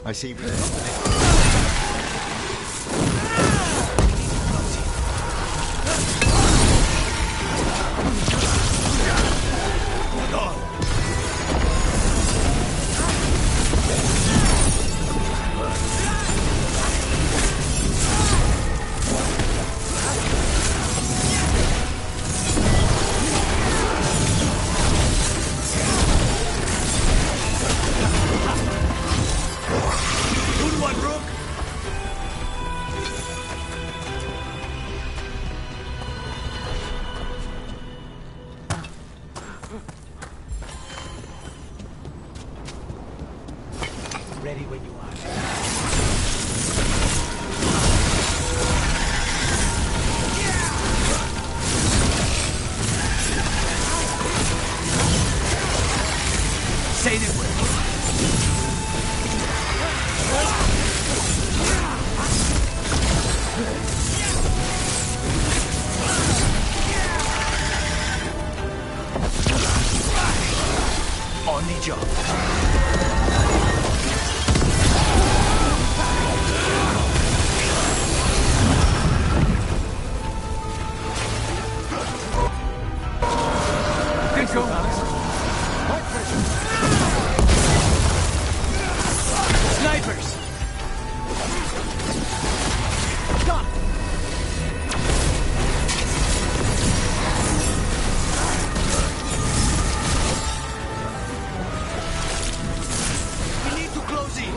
I see we've company. Ready when you are. Say the word. On the job. Snipers! Stop! We need to close in.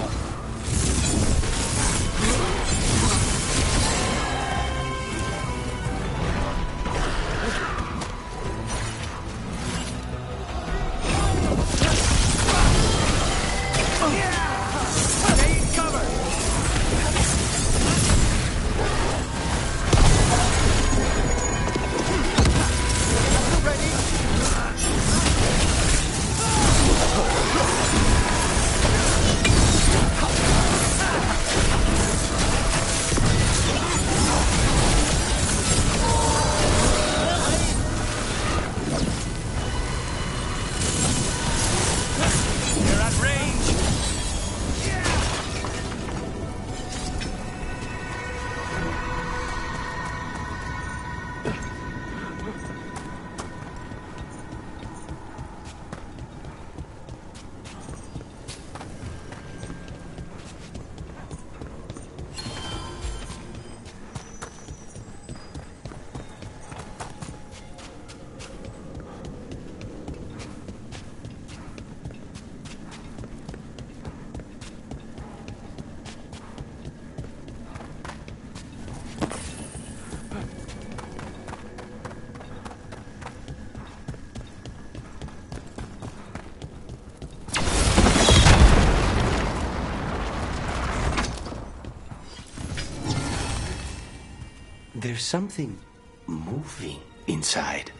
There's something moving inside.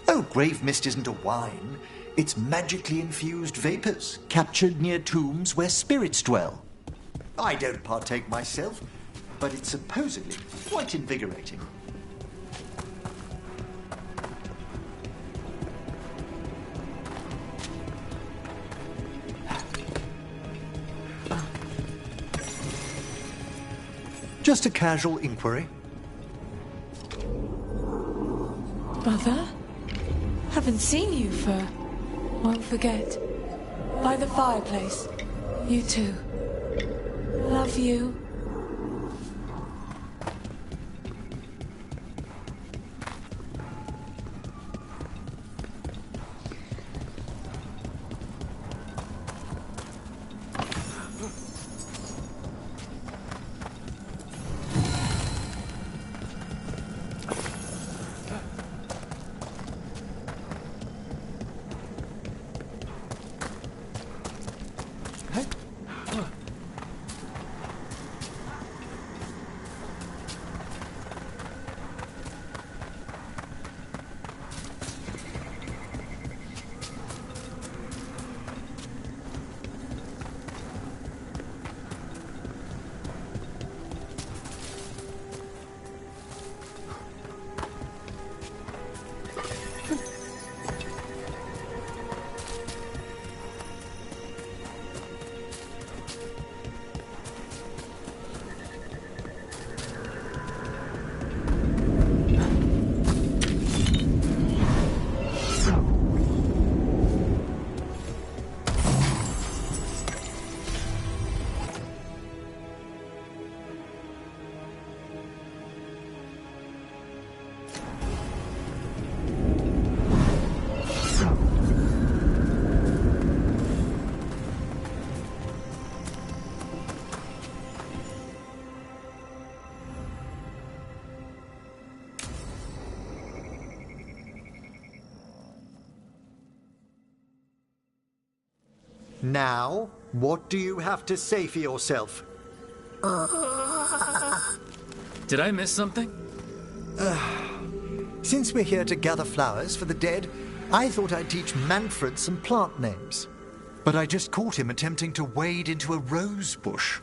Oh, grave mist isn't a wine. It's magically infused vapors, captured near tombs where spirits dwell. I don't partake myself, but it's supposedly quite invigorating. Just a casual inquiry. Mother? Haven't seen you for... won't forget. By the fireplace. You too. Love you. Now, what do you have to say for yourself? Did I miss something? Since we're here to gather flowers for the dead, I thought I'd teach Manfred some plant names. But I just caught him attempting to wade into a rose bush.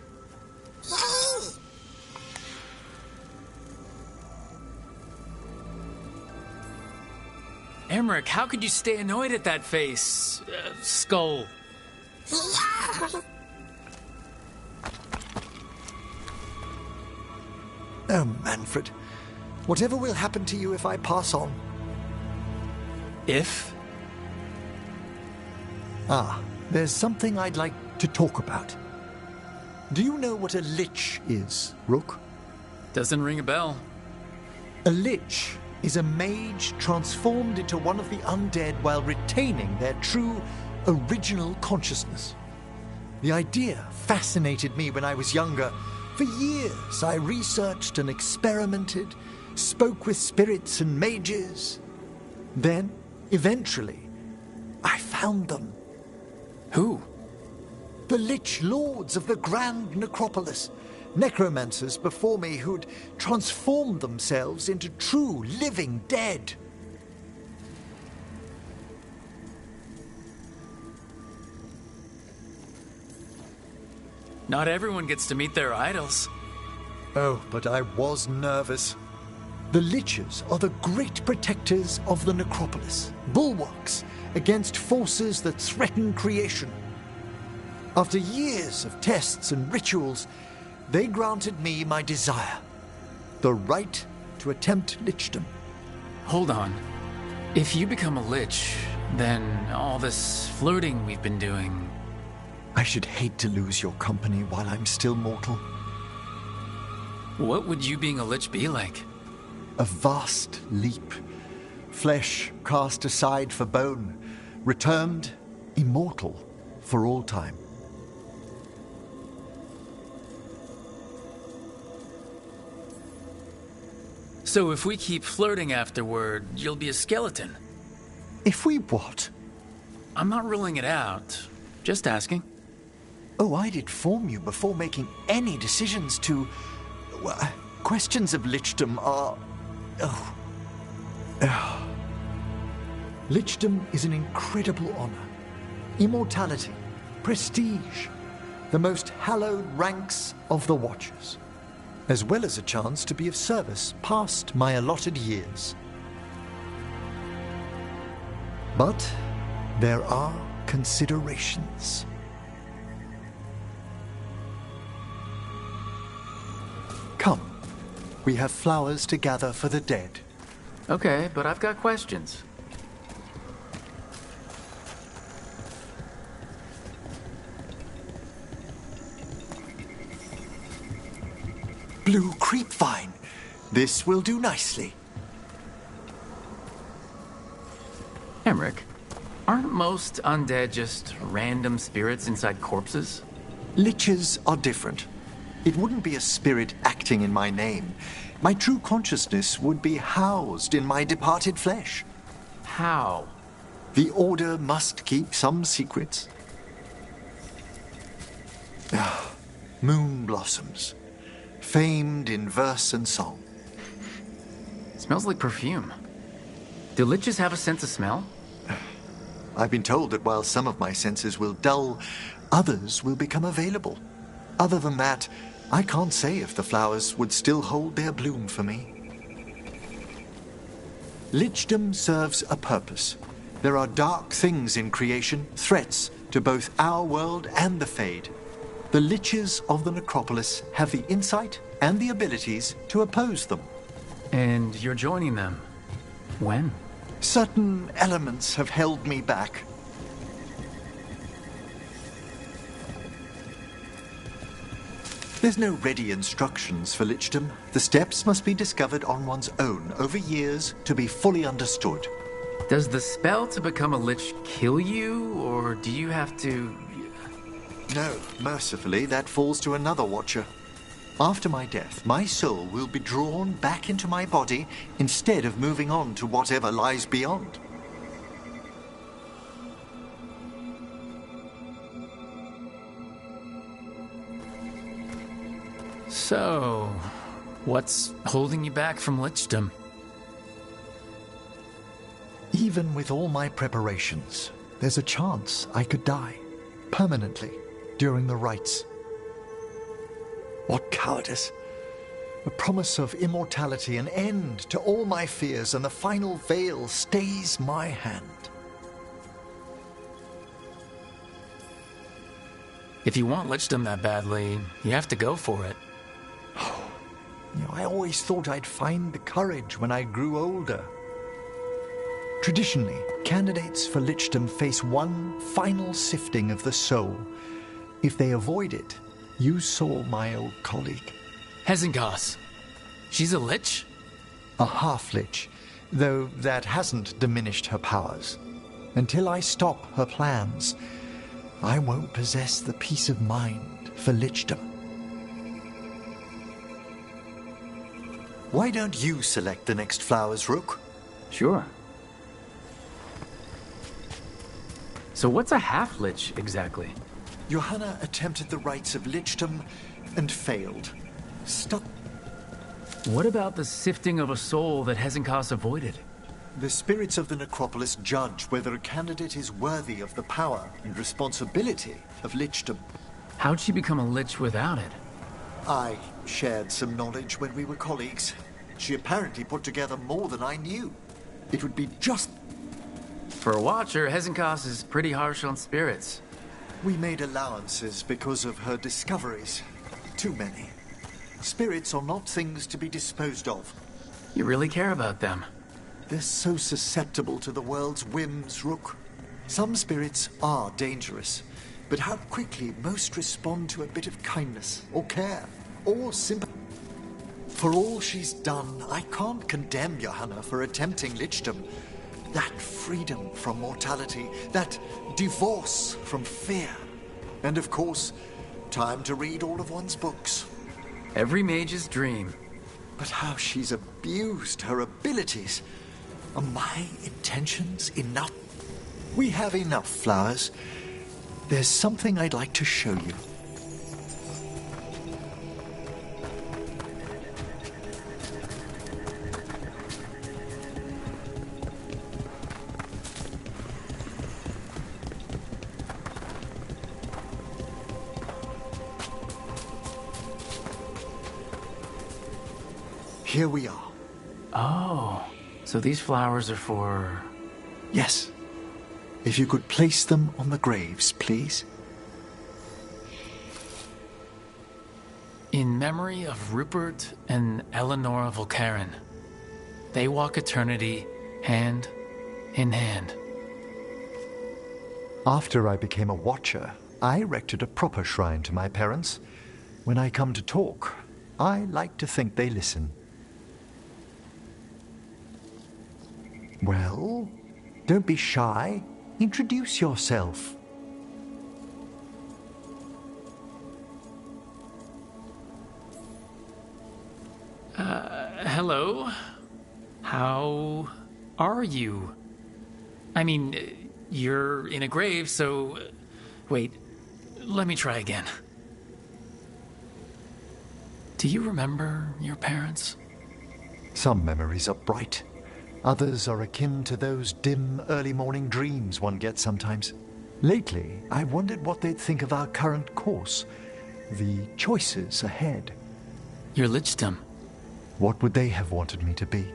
Emmerich, how could you stay annoyed at that face? Skull. Oh, Manfred. Whatever will happen to you if I pass on? If? There's something I'd like to talk about. Do you know what a lich is, Rook? Doesn't ring a bell. A lich is a mage transformed into one of the undead while retaining their true, original consciousness. The idea fascinated me when I was younger. For years, I researched and experimented, spoke with spirits and mages. Then, eventually, I found them. Who? The Lich Lords of the Grand Necropolis. Necromancers before me who'd transformed themselves into true living dead. Not everyone gets to meet their idols. Oh, but I was nervous. The Liches are the great protectors of the necropolis, bulwarks against forces that threaten creation. After years of tests and rituals, they granted me my desire, the right to attempt lichdom. Hold on. If you become a lich, then all this flirting we've been doing... I should hate to lose your company while I'm still mortal. What would you being a lich be like? A vast leap. Flesh cast aside for bone, returned immortal for all time. So if we keep flirting afterward, you'll be a skeleton? If we what? I'm not ruling it out. Just asking. Oh, I'd inform you before making any decisions to... Well, questions of lichdom are... Lichdom is an incredible honor. Immortality, prestige, the most hallowed ranks of the Watchers, as well as a chance to be of service past my allotted years. But there are considerations. Come, we have flowers to gather for the dead. Okay, but I've got questions. Blue creepvine. This will do nicely. Emmerich, aren't most undead just random spirits inside corpses? Liches are different. It wouldn't be a spirit acting in my name. My true consciousness would be housed in my departed flesh. How? The Order must keep some secrets. Moon blossoms, famed in verse and song. Smells like perfume. Do liches have a sense of smell? I've been told that while some of my senses will dull, others will become available. Other than that, I can't say if the flowers would still hold their bloom for me. Lichdom serves a purpose. There are dark things in creation, threats to both our world and the Fade. The Liches of the Necropolis have the insight and the abilities to oppose them. And you're joining them. When? Certain elements have held me back. There's no ready instructions for lichdom. The steps must be discovered on one's own over years to be fully understood. Does the spell to become a lich kill you, or do you have to... No, mercifully, that falls to another watcher. After my death, my soul will be drawn back into my body instead of moving on to whatever lies beyond. So, what's holding you back from lichdom? Even with all my preparations, there's a chance I could die permanently during the rites. What cowardice! A promise of immortality, an end to all my fears, and the final veil stays my hand. If you want lichdom that badly, you have to go for it. I always thought I'd find the courage when I grew older. Traditionally, candidates for lichdom face one final sifting of the soul. If they avoid it, you saw my old colleague. Hezenkos. She's a lich? A half-lich, though that hasn't diminished her powers. Until I stop her plans, I won't possess the peace of mind for lichdom. Why don't you select the next flowers, Rook? Sure. So what's a half-lich exactly? Johanna attempted the rites of lichdom and failed. Stuck. What about the sifting of a soul that Hezenkos avoided? The spirits of the necropolis judge whether a candidate is worthy of the power and responsibility of lichdom. How'd she become a lich without it? I shared some knowledge when we were colleagues. She apparently put together more than I knew. It would be just... For a watcher, Hezenkos is pretty harsh on spirits. We made allowances because of her discoveries. Too many. Spirits are not things to be disposed of. You really care about them. They're so susceptible to the world's whims, Rook. Some spirits are dangerous, but how quickly most respond to a bit of kindness, or care, or sympathy. For all she's done, I can't condemn Johanna for attempting lichdom. That freedom from mortality, that divorce from fear. And of course, time to read all of one's books. Every mage's dream. But how she's abused her abilities. Are my intentions enough? We have enough flowers. There's something I'd like to show you. Here we are. Oh, so these flowers are for... Yes. If you could place them on the graves, please. In memory of Rupert and Eleanor Volkaren. They walk eternity hand in hand. After I became a watcher, I erected a proper shrine to my parents. When I come to talk, I like to think they listen. Well, don't be shy. Introduce yourself. Hello? How are you? I mean, you're in a grave, so... Wait, let me try again. Do you remember your parents? Some memories are bright. Others are akin to those dim, early morning dreams one gets sometimes. Lately, I wondered what they'd think of our current course, the choices ahead. Your lichdom. What would they have wanted me to be?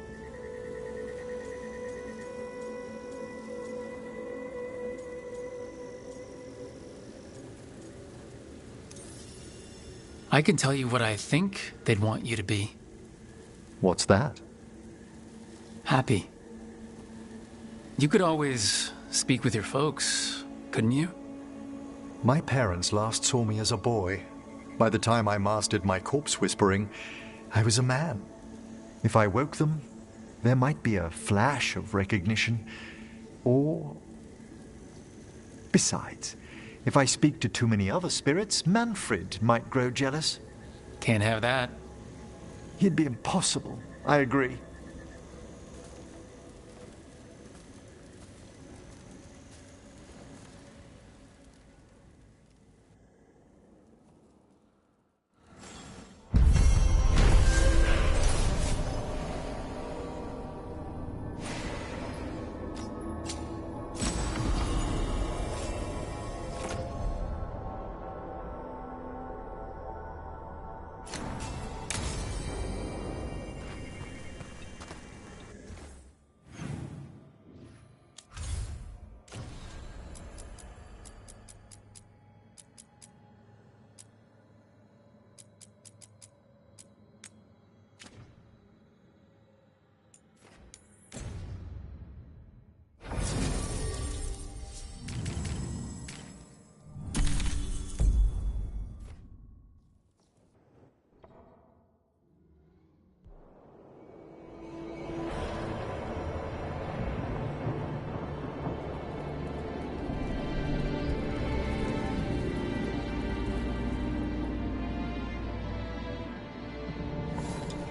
I can tell you what I think they'd want you to be. What's that? Happy. You could always speak with your folks, couldn't you? My parents last saw me as a boy. By the time I mastered my corpse whispering, I was a man. If I woke them, there might be a flash of recognition, or... Besides, if I speak to too many other spirits, Manfred might grow jealous. Can't have that. He'd be impossible, I agree.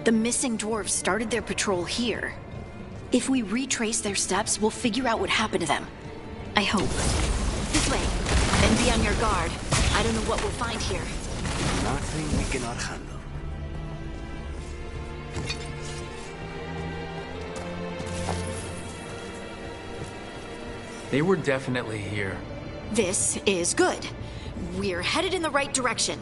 The missing dwarves started their patrol here. If we retrace their steps, we'll figure out what happened to them. I hope. This way. And be on your guard. I don't know what we'll find here. Nothing we cannot handle. They were definitely here. This is good. We're headed in the right direction.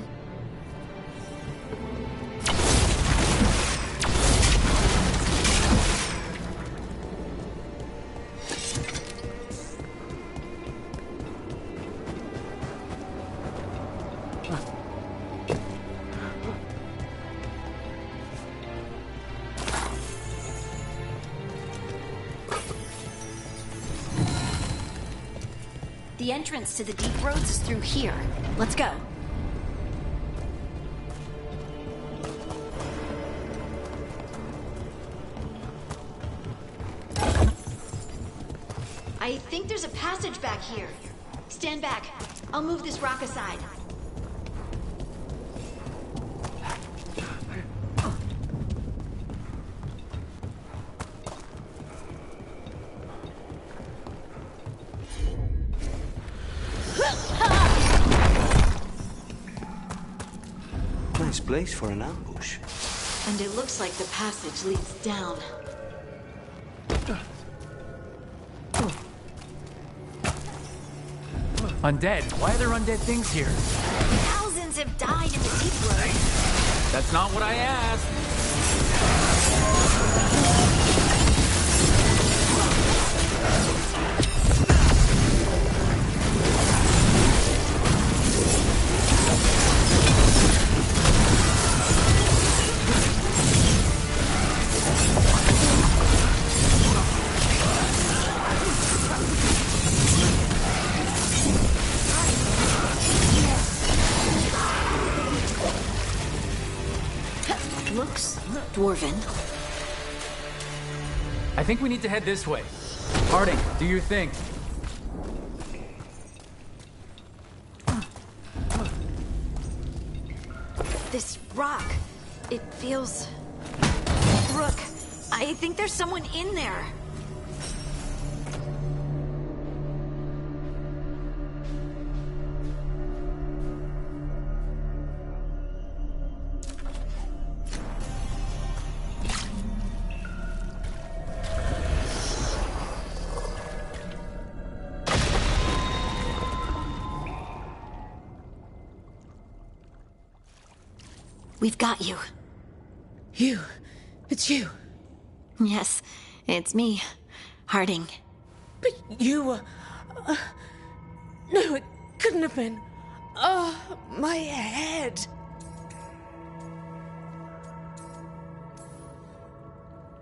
The entrance to the deep roads is through here. Let's go. I think there's a passage back here. Stand back. I'll move this rock aside. Nice place for an ambush. And it looks like the passage leads down. Undead? Why are there undead things here? Thousands have died in the deep roads. That's not what I asked. Looks dwarven. I think we need to head this way. Harding, do your thing. This rock, it feels... Rook, I think there's someone in there. We've got you. You. It's you. Yes, it's me, Harding. But you were... no, it couldn't have been. Oh, my head.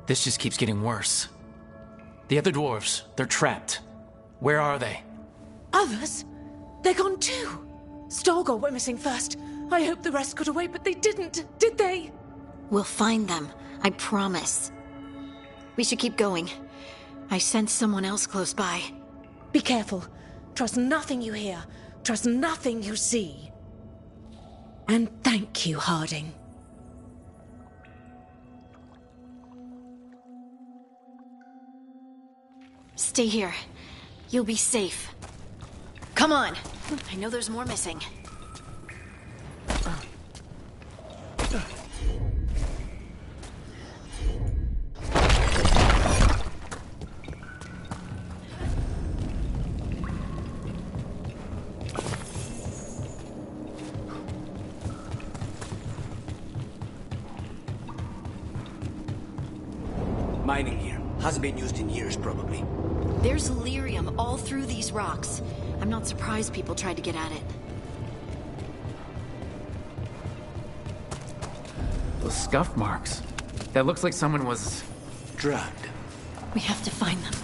This just keeps getting worse. The other dwarves, they're trapped. Where are they? Others? They're gone too. Stolgor went missing first. I hope the rest got away, but they didn't, did they? We'll find them, I promise. We should keep going. I sense someone else close by. Be careful. Trust nothing you hear. Trust nothing you see. And thank you, Harding. Stay here. You'll be safe. Come on. I know there's more missing. Mining here. Hasn't been used in years, probably. There's lyrium all through these rocks. I'm not surprised people tried to get at it. Those scuff marks. That looks like someone was... Dragged. We have to find them.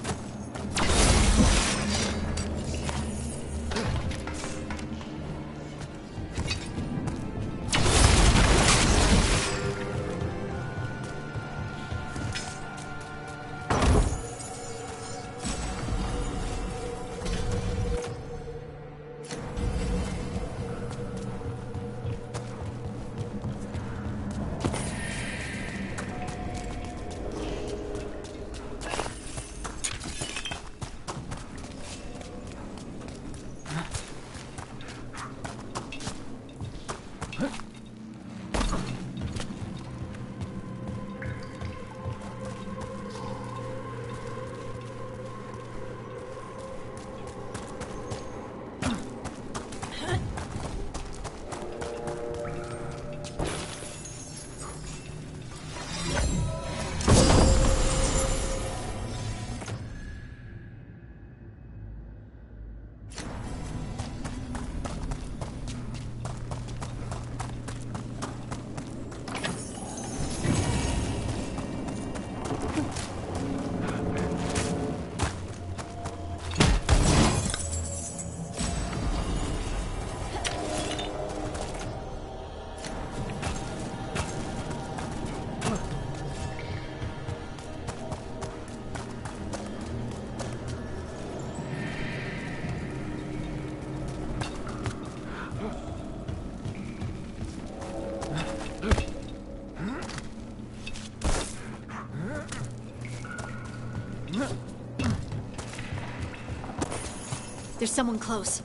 There's someone close.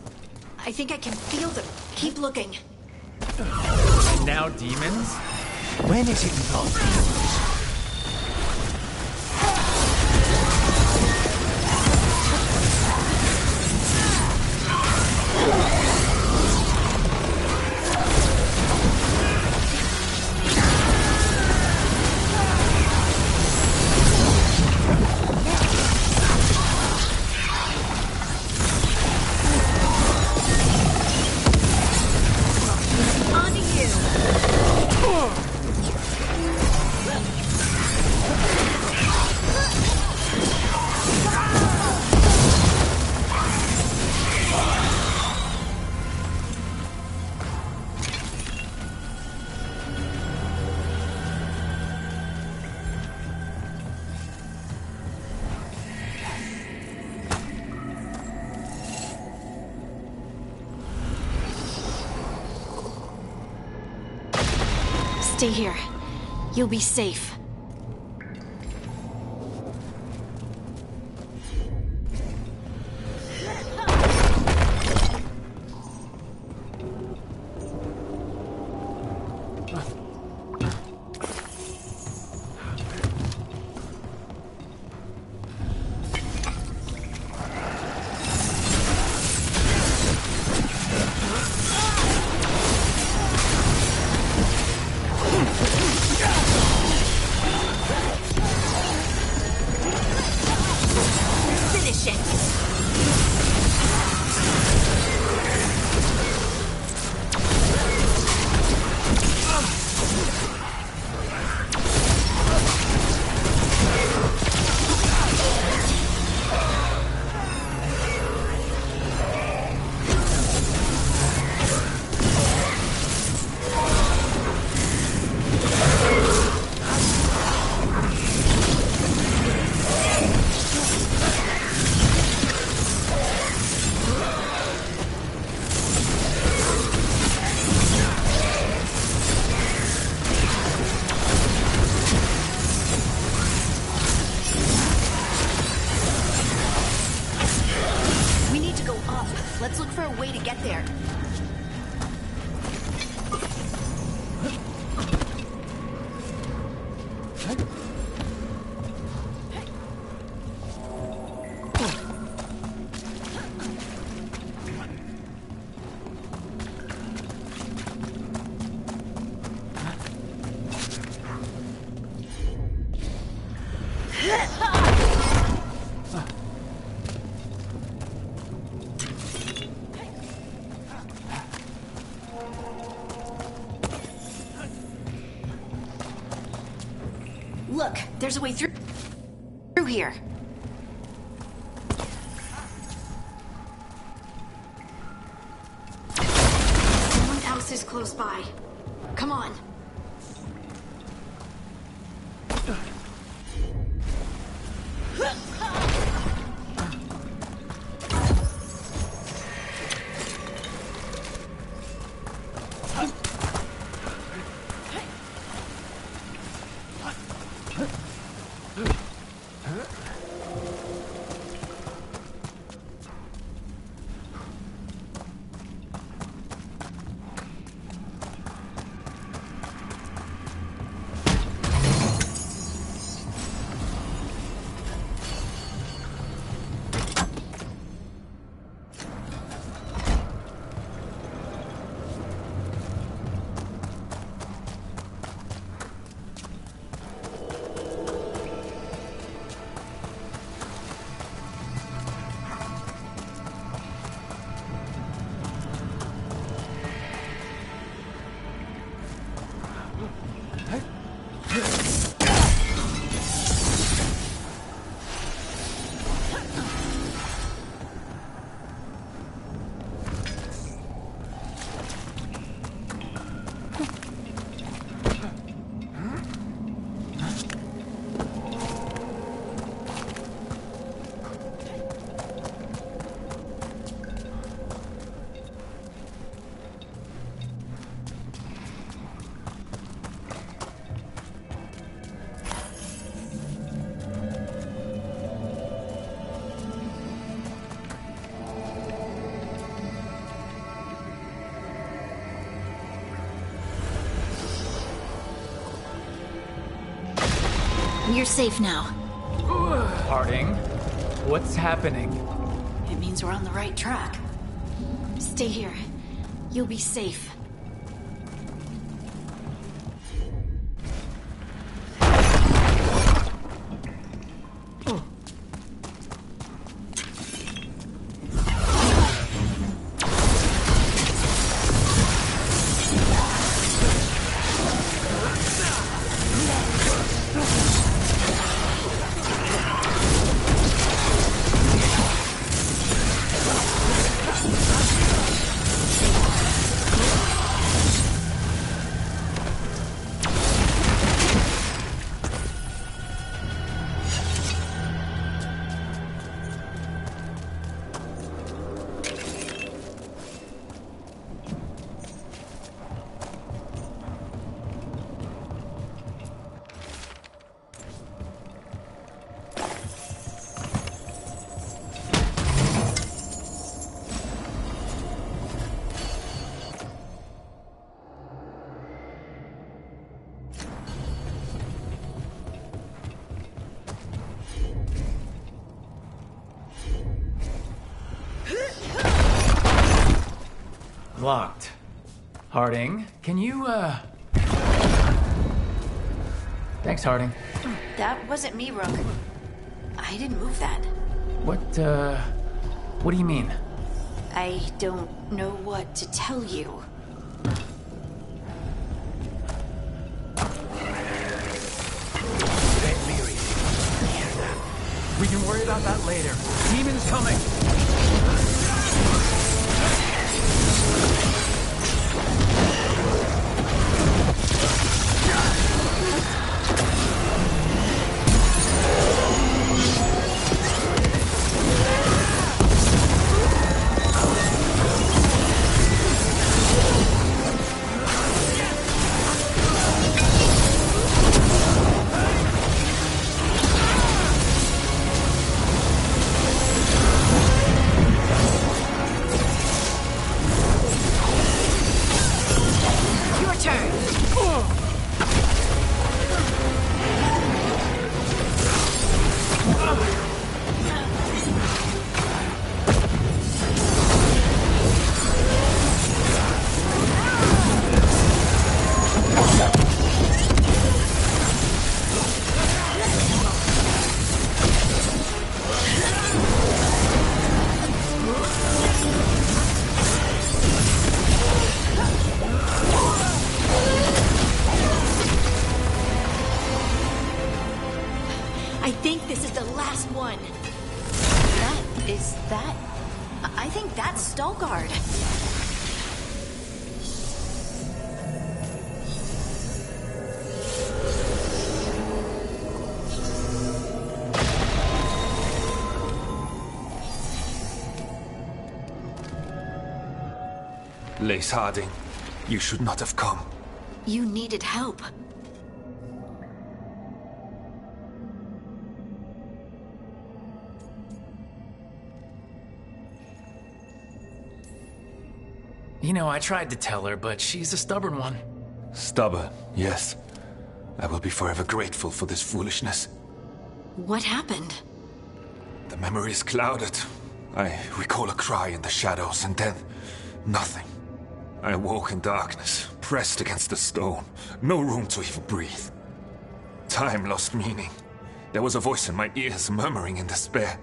I think I can feel them. Keep looking. Now demons? When is it not? Stay here. You'll be safe. way to get there. Look, there's a way through here. Someone else is close by. Come on. You're safe now. Harding, what's happening? It means we're on the right track. Stay here. You'll be safe. Locked. Harding, can you, Thanks, Harding. That wasn't me, Rook. I didn't move that. What do you mean? I don't know what to tell you. We can worry about that later. Demon's coming! I think this is the last one. That? I think that's Veilguard. Lace Harding, you should not have come. You needed help. You know, I tried to tell her, but she's a stubborn one. Stubborn, yes. I will be forever grateful for this foolishness. What happened? The memory is clouded. I recall a cry in the shadows, and then nothing. I awoke in darkness, pressed against the stone. No room to even breathe. Time lost meaning. There was a voice in my ears murmuring in despair.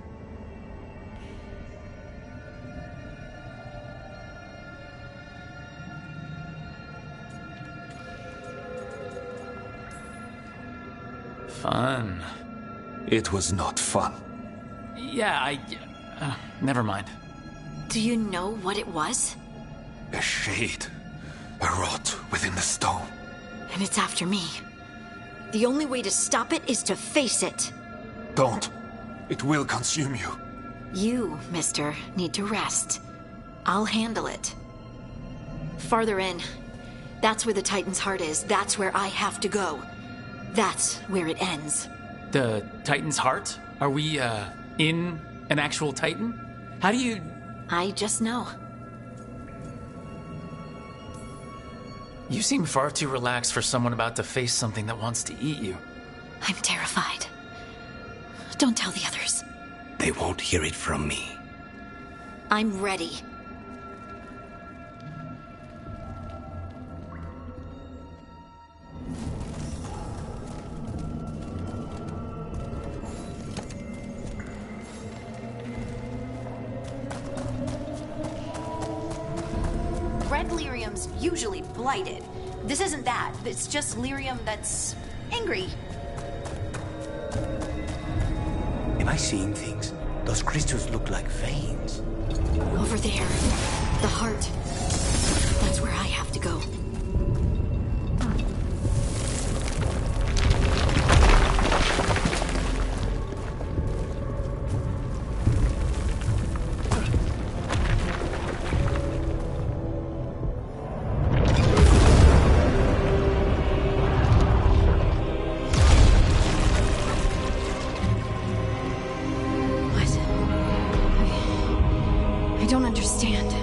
Fun. It was not fun. Yeah, never mind. Do you know what it was? A shade. A rot within the stone. And it's after me. The only way to stop it is to face it. Don't. It will consume you. You, mister, need to rest. I'll handle it. Farther in. That's where the Titan's heart is. That's where I have to go. That's where it ends. The Titan's heart? Are we, in an actual Titan? How do you... I just know. You seem far too relaxed for someone about to face something that wants to eat you. I'm terrified. Don't tell the others. They won't hear it from me. I'm ready. Red lyrium's usually blighted. This isn't that. It's just lyrium that's angry. Am I seeing things? Those crystals look like veins. Over there. The heart. That's where I have to go. I don't understand.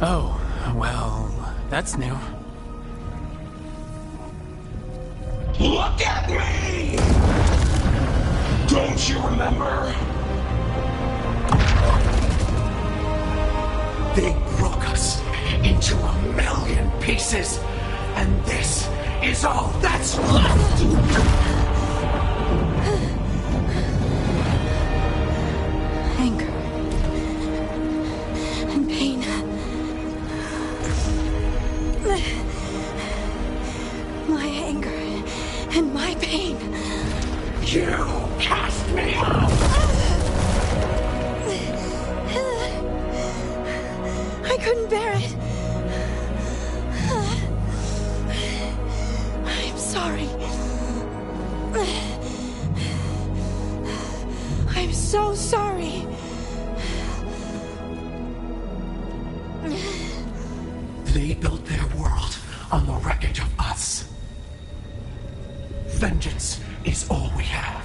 Oh, well, that's new. Look at me! Don't you remember? They broke us into a million pieces, and this is all that's left! Anger. And pain. My anger and my pain. You cast me out! I couldn't bear it. I'm sorry. I'm so sorry. They built their world on the wreckage of us. Vengeance is all we have.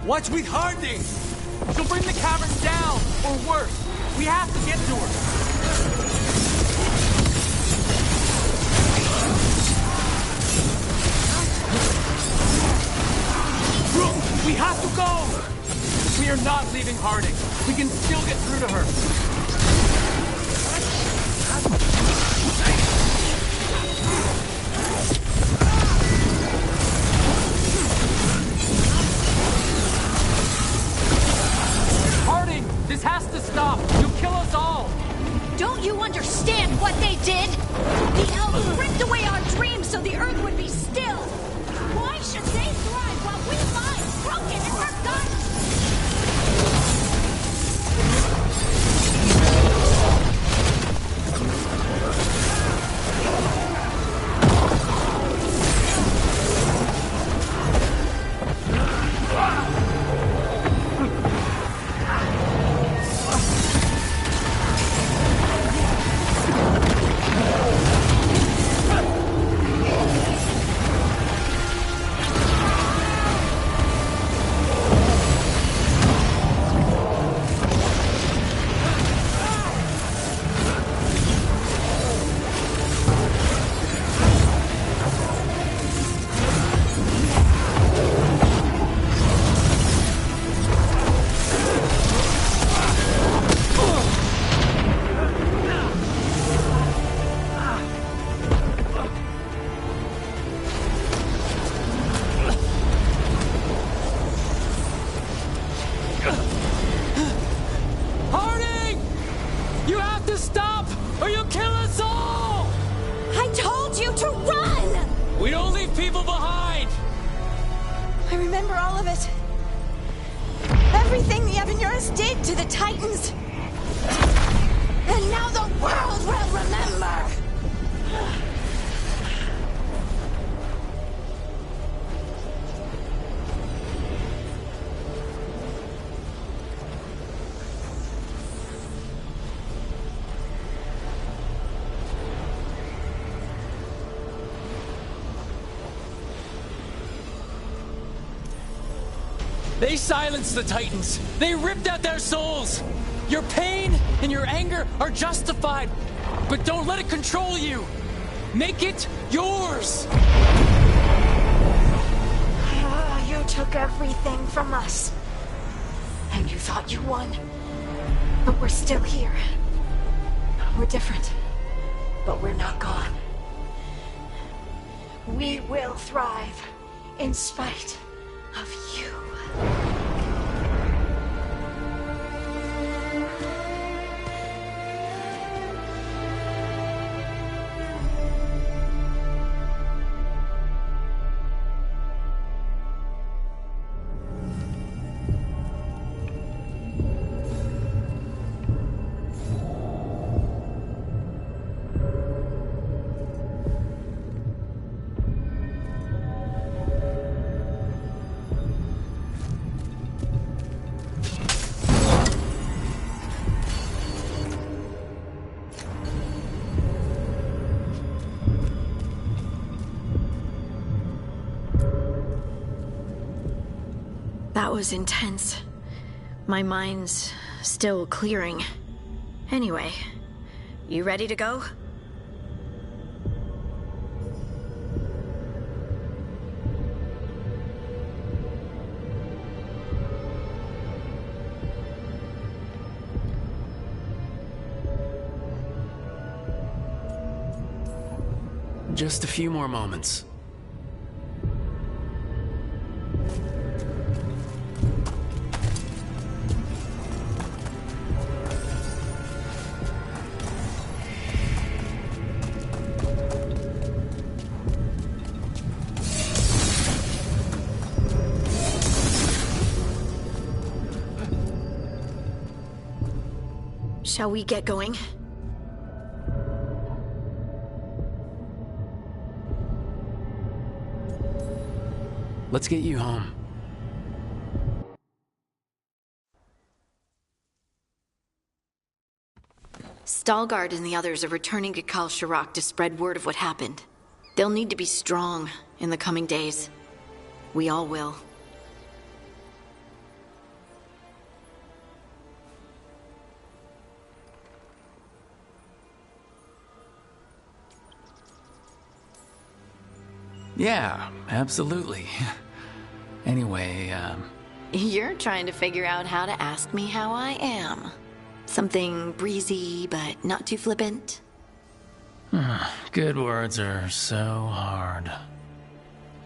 What's with Harding? She'll bring the cavern down, or worse. We have to get to her. We have to go! We are not leaving Harding. We can still get through to her. Harding, this has to stop. You'll kill us all. Don't you understand what they did? The elves ripped away our dreams so the earth would be still. Why should they thrive while we lie broken and forgotten? Harding! You have to stop, or you'll kill us all! I told you to run! We don't leave people behind! I remember all of it. Everything the Avenurus did to the Titans. And now the world will remember! They silenced the Titans. They ripped out their souls. Your pain and your anger are justified, but don't let it control you. Make it yours. You took everything from us. And you thought you won. But we're still here. We're different. But we're not gone. We will thrive in spite of you. That was intense. My mind's still clearing. Anyway, you ready to go? Just a few more moments. Shall we get going? Let's get you home. Stalgard and the others are returning to Kal Shirak to spread word of what happened. They'll need to be strong in the coming days. We all will. Yeah, absolutely. Anyway, You're trying to figure out how to ask me how I am. Something breezy, but not too flippant. good words are so hard.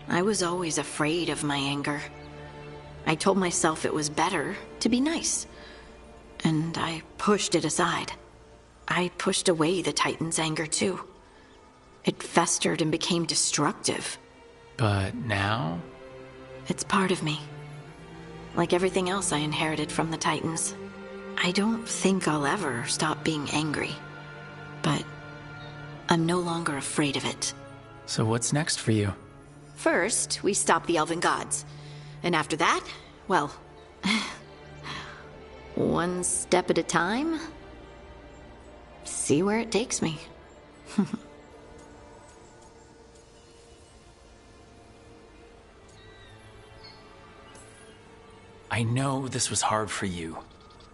I was always afraid of my anger. I told myself it was better to be nice. And I pushed it aside. I pushed away the Titan's anger too. It festered and became destructive. But now? It's part of me. Like everything else I inherited from the Titans. I don't think I'll ever stop being angry. But I'm no longer afraid of it. So what's next for you? First, we stop the elven gods. And after that, well, one step at a time. See where it takes me. I know this was hard for you.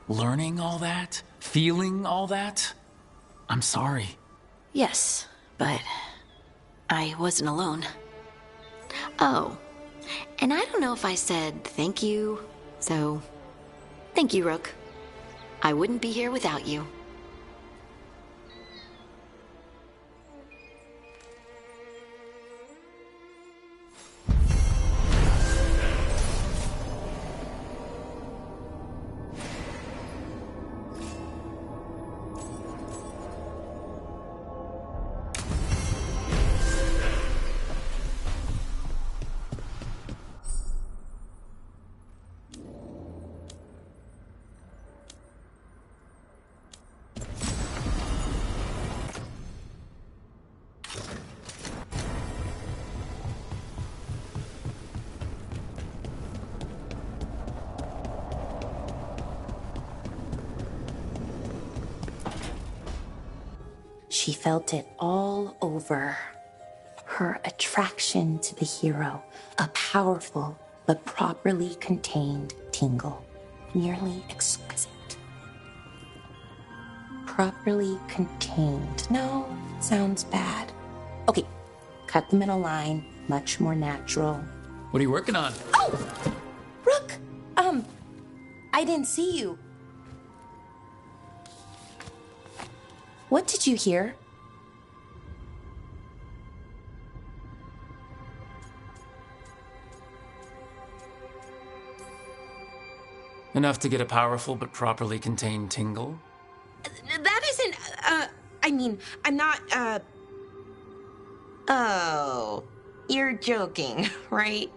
Learning all that? Feeling all that? I'm sorry. Yes, but I wasn't alone. Oh, and I don't know if I said thank you, so thank you, Rook. I wouldn't be here without you. She felt it all over. Her attraction to the hero, a powerful but properly contained tingle, nearly exquisite. Properly contained. No, sounds bad. Okay, cut the middle line, much more natural. What are you working on? Oh! Rook! I didn't see you. What did you hear? Enough to get a powerful but properly contained tingle? That isn't, I mean, I'm not, Oh, you're joking, right?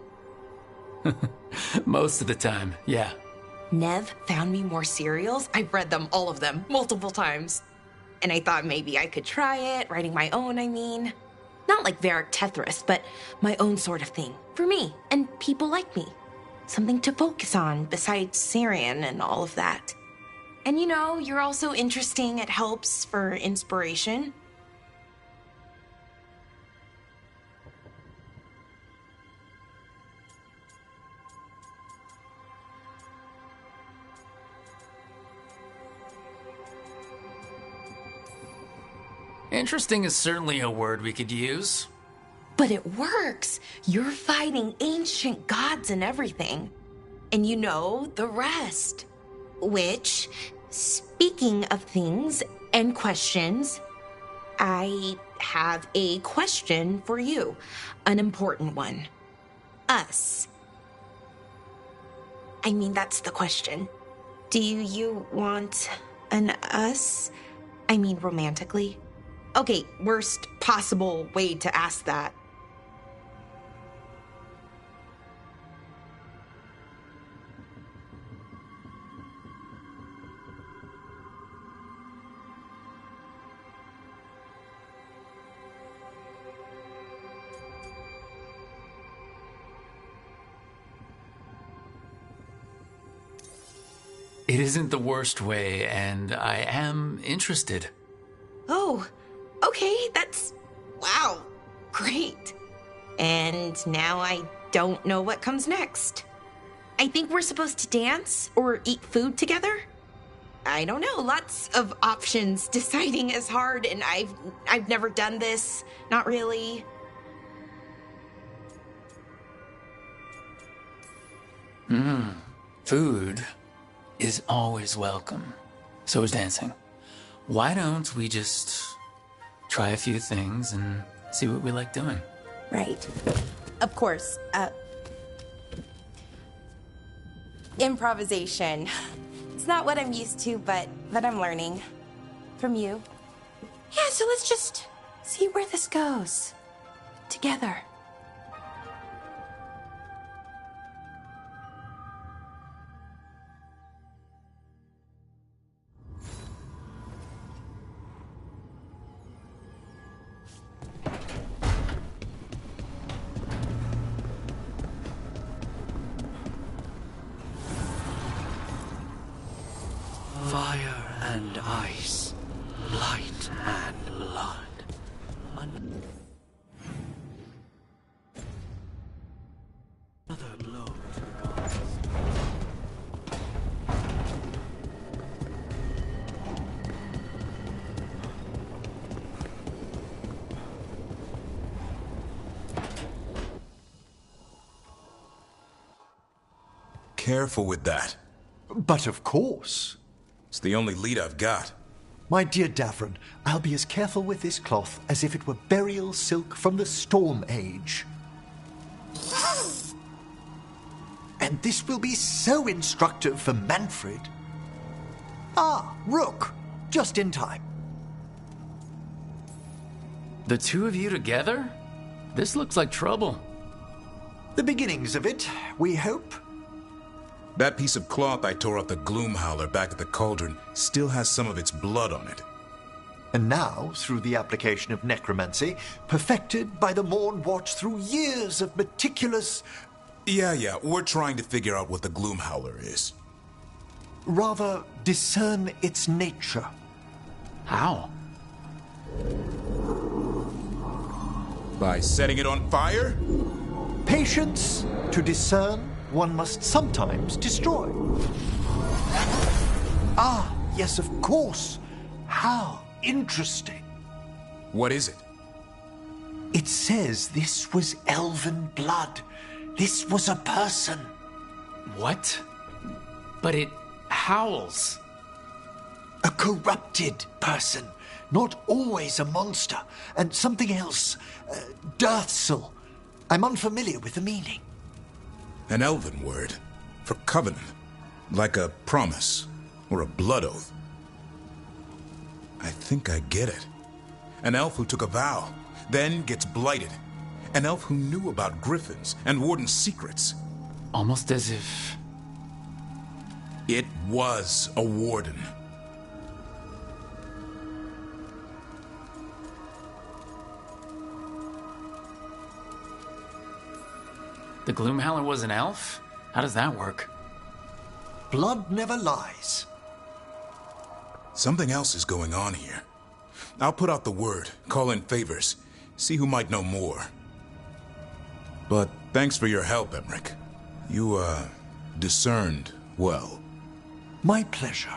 Most of the time, yeah. Nev found me more serials. I've read them, all of them, multiple times. And I thought maybe I could try it, writing my own, I mean. Not like Varric Tethris, but my own sort of thing. For me, and people like me. Something to focus on besides Syrian and all of that. And you know, you're also interesting. It helps for inspiration. Interesting is certainly a word we could use. But it works. You're fighting ancient gods and everything. And you know the rest. Which, speaking of things and questions, I have a question for you. An important one. Us. I mean, that's the question. Do you want an us? I mean, romantically? Okay, worst possible way to ask that. It isn't the worst way, and I am interested. Oh, okay, that's... wow, great. And now I don't know what comes next. I think we're supposed to dance or eat food together? I don't know, lots of options. Deciding is hard, and I've never done this. Not really. Food is always welcome. So is dancing. Why don't we just try a few things and see what we like doing? Right. Of course. Improvisation. It's not what I'm used to, but I'm learning. From you. Yeah, so let's just see where this goes. Together. Fire and ice, light and blood. Another blow to the gods. Careful with that. But of course. It's the only lead I've got. My dear Davron, I'll be as careful with this cloth as if it were burial silk from the Storm Age. And this will be so instructive for Manfred. Ah, Rook, just in time. The two of you together? This looks like trouble. The beginnings of it, we hope. That piece of cloth I tore off the Gloom Howler back at the cauldron still has some of its blood on it. And now, through the application of necromancy, perfected by the Morn Watch through years of meticulous... Yeah, we're trying to figure out what the Gloom Howler is. Rather, discern its nature. How? By setting it on fire? Patience to discern, one must sometimes destroy. Ah, yes, of course. How interesting. What is it? It says this was elven blood. This was a person. What? But it howls. A corrupted person. Not always a monster. And something else. Dirthsel. I'm unfamiliar with the meaning. An elven word for covenant, like a promise or a blood oath. I think I get it. An elf who took a vow, then gets blighted. An elf who knew about griffins and warden's secrets. Almost as if... It was a warden. The Gloomhowler was an elf? How does that work? Blood never lies. Something else is going on here. I'll put out the word, call in favors, see who might know more. But thanks for your help, Emmerich. You, discerned well. My pleasure.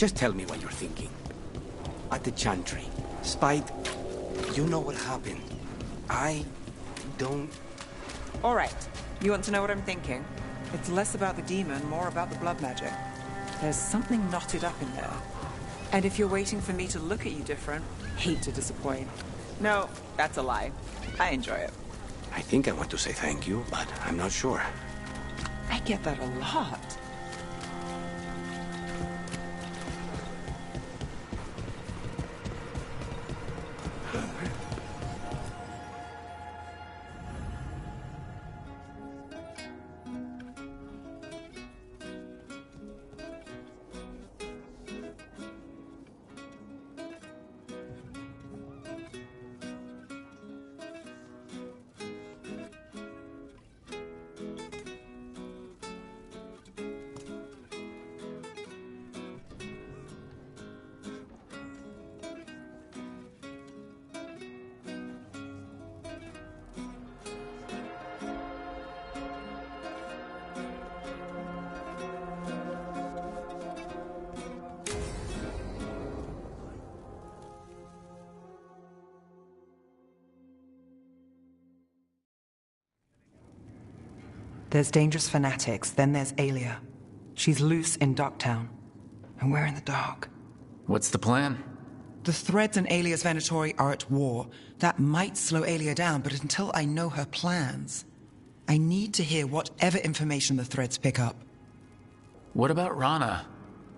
Just tell me what you're thinking. At the chantry, Spite, you know what happened. I don't... All right. You want to know what I'm thinking? It's less about the demon, more about the blood magic. There's something knotted up in there. And if you're waiting for me to look at you different, hate to disappoint. No, that's a lie. I enjoy it. I think I want to say thank you, but I'm not sure. I get that a lot. There's dangerous fanatics, then there's Aelia. She's loose in Darktown, and we're in the dark. What's the plan? The Threads and Aelia's Venatori are at war. That might slow Aelia down, but until I know her plans, I need to hear whatever information the Threads pick up. What about Rana?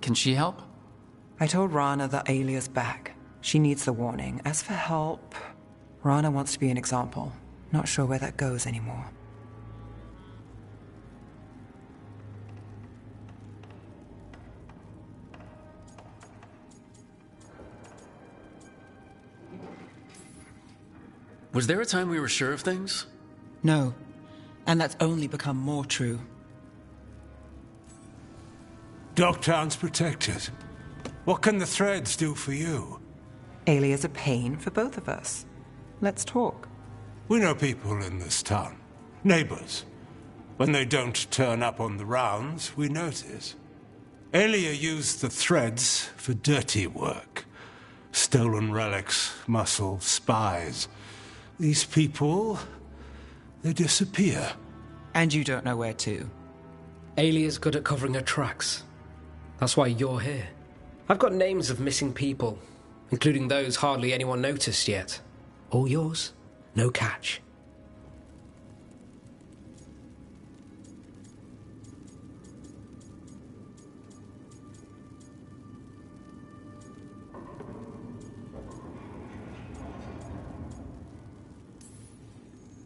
Can she help? I told Rana that Aelia's back. She needs the warning. As for help, Rana wants to be an example. Not sure where that goes anymore. Was there a time we were sure of things? No, and that's only become more true. Darktown's protected. What can the Threads do for you? Aelia's a pain for both of us. Let's talk. We know people in this town. Neighbors. When they don't turn up on the rounds, we notice. Aelia used the Threads for dirty work. Stolen relics, muscle, spies. These people, they disappear. And you don't know where to. Aelia's good at covering her tracks. That's why you're here. I've got names of missing people, including those hardly anyone noticed yet. All yours, no catch.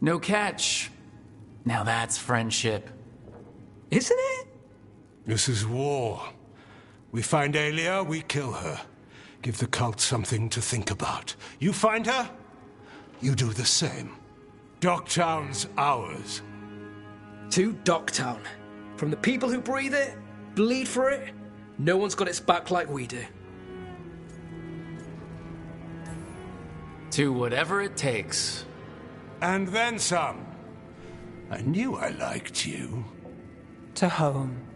No catch. Now that's friendship. Isn't it? This is war. We find Aelia, we kill her. Give the cult something to think about. You find her, you do the same. Darktown's ours. To Darktown. From the people who breathe it, bleed for it, no one's got its back like we do. To whatever it takes. And then some. I knew I liked you. To home.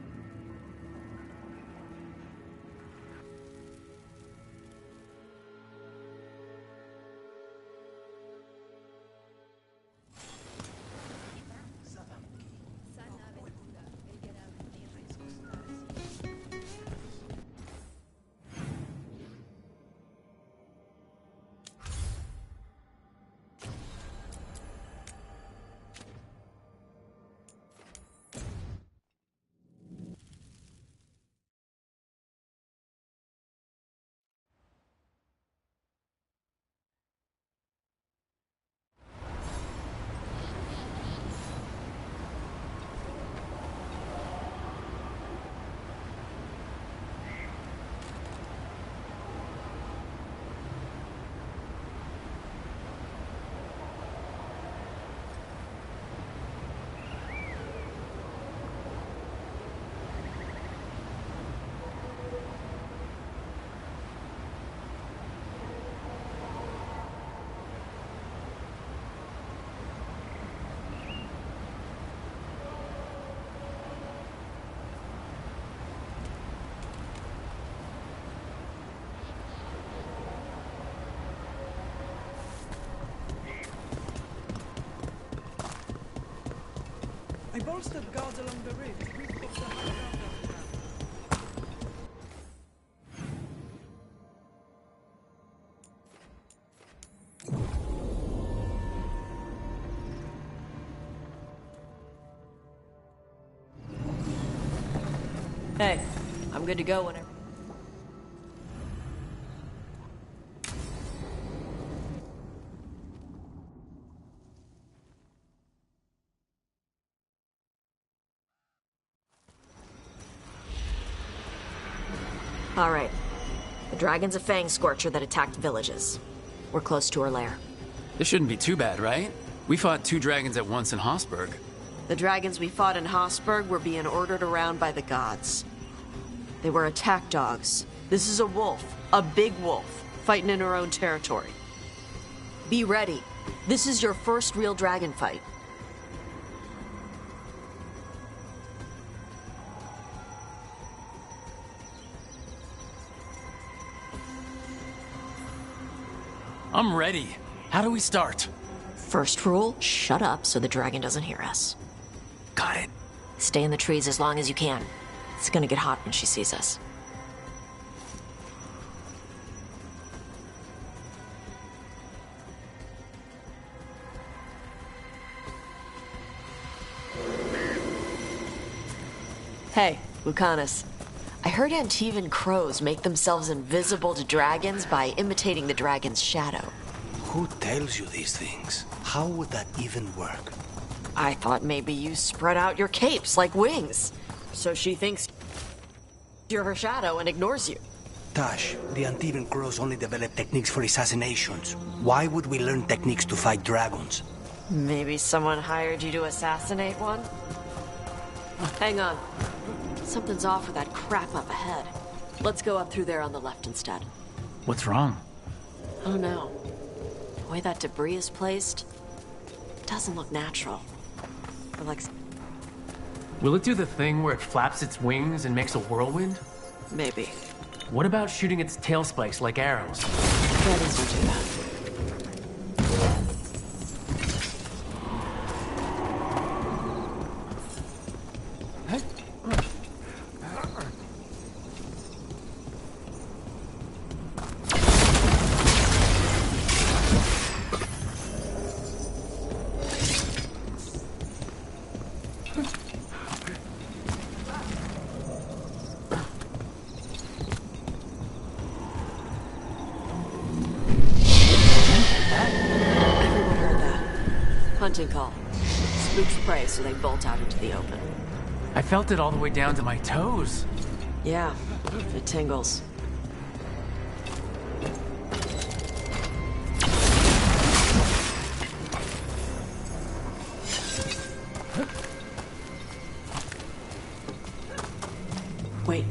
bolstered guards along the ridge. We've got the high ground up now. Hey, I'm good to go whenever. All right. The dragon's a fang scorcher that attacked villages. We're close to her lair. This shouldn't be too bad, right? We fought 2 dragons at once in Hossberg. The dragons we fought in Hossberg were being ordered around by the gods. They were attack dogs. This is a wolf, a big wolf, fighting in her own territory. Be ready. This is your first real dragon fight. I'm ready. How do we start? First rule, shut up so the dragon doesn't hear us. Got it. Stay in the trees as long as you can. It's gonna get hot when she sees us. Hey, Lucanus. I heard Antivan crows make themselves invisible to dragons by imitating the dragon's shadow. Who tells you these things? How would that even work? I thought maybe you spread out your capes like wings, so she thinks you're her shadow and ignores you. Tash, the Antivan crows only develop techniques for assassinations. Why would we learn techniques to fight dragons? Maybe someone hired you to assassinate one? Hang on. Something's off with that crap up ahead. Let's go up through there on the left instead. What's wrong? I don't know. The way that debris is placed, it doesn't look natural. Or like... Will it do the thing where it flaps its wings and makes a whirlwind? Maybe. What about shooting its tail spikes like arrows? That doesn't do that. Hunting call. Spooks prey, so they bolt out into the open. I felt it all the way down to my toes. Yeah, it tingles. Wait.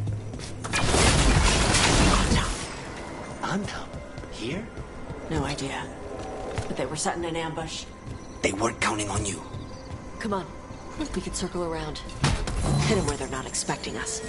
Anta? Here? No idea. But they were setting an ambush. They weren't counting on you. Come on. We can circle around. Hit them where they're not expecting us.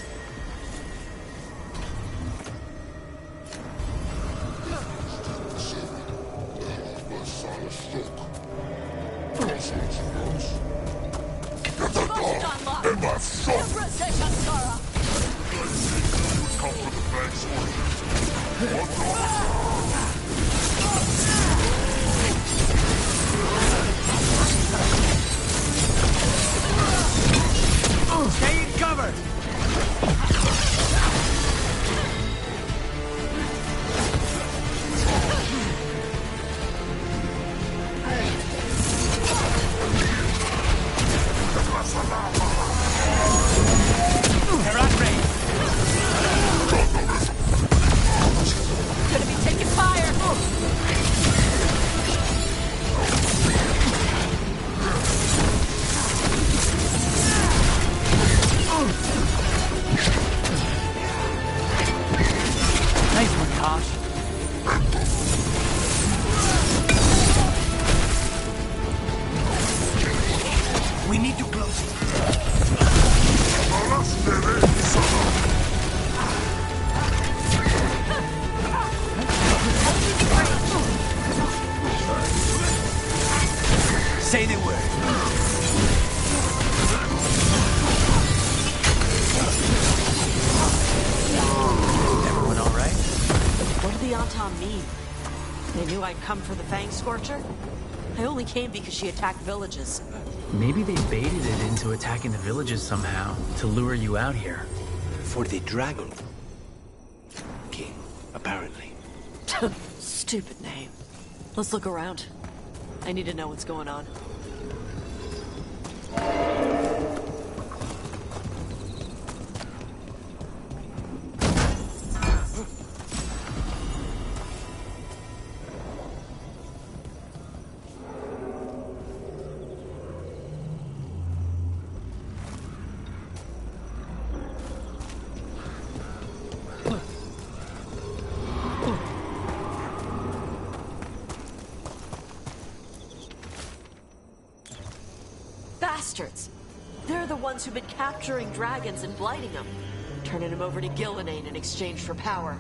Stay in cover! Gonna be taking fire! Nice one, Tosh. We need to close it. Say the word. Anton mean? They knew I'd come for the Fang Scorcher? I only came because she attacked villages. Maybe they baited it into attacking the villages somehow to lure you out here. For the Dragon King, apparently. Stupid name. Let's look around. I need to know what's going on. Bastards! They're the ones who've been capturing dragons and blighting them, turning them over to Gillenane in exchange for power.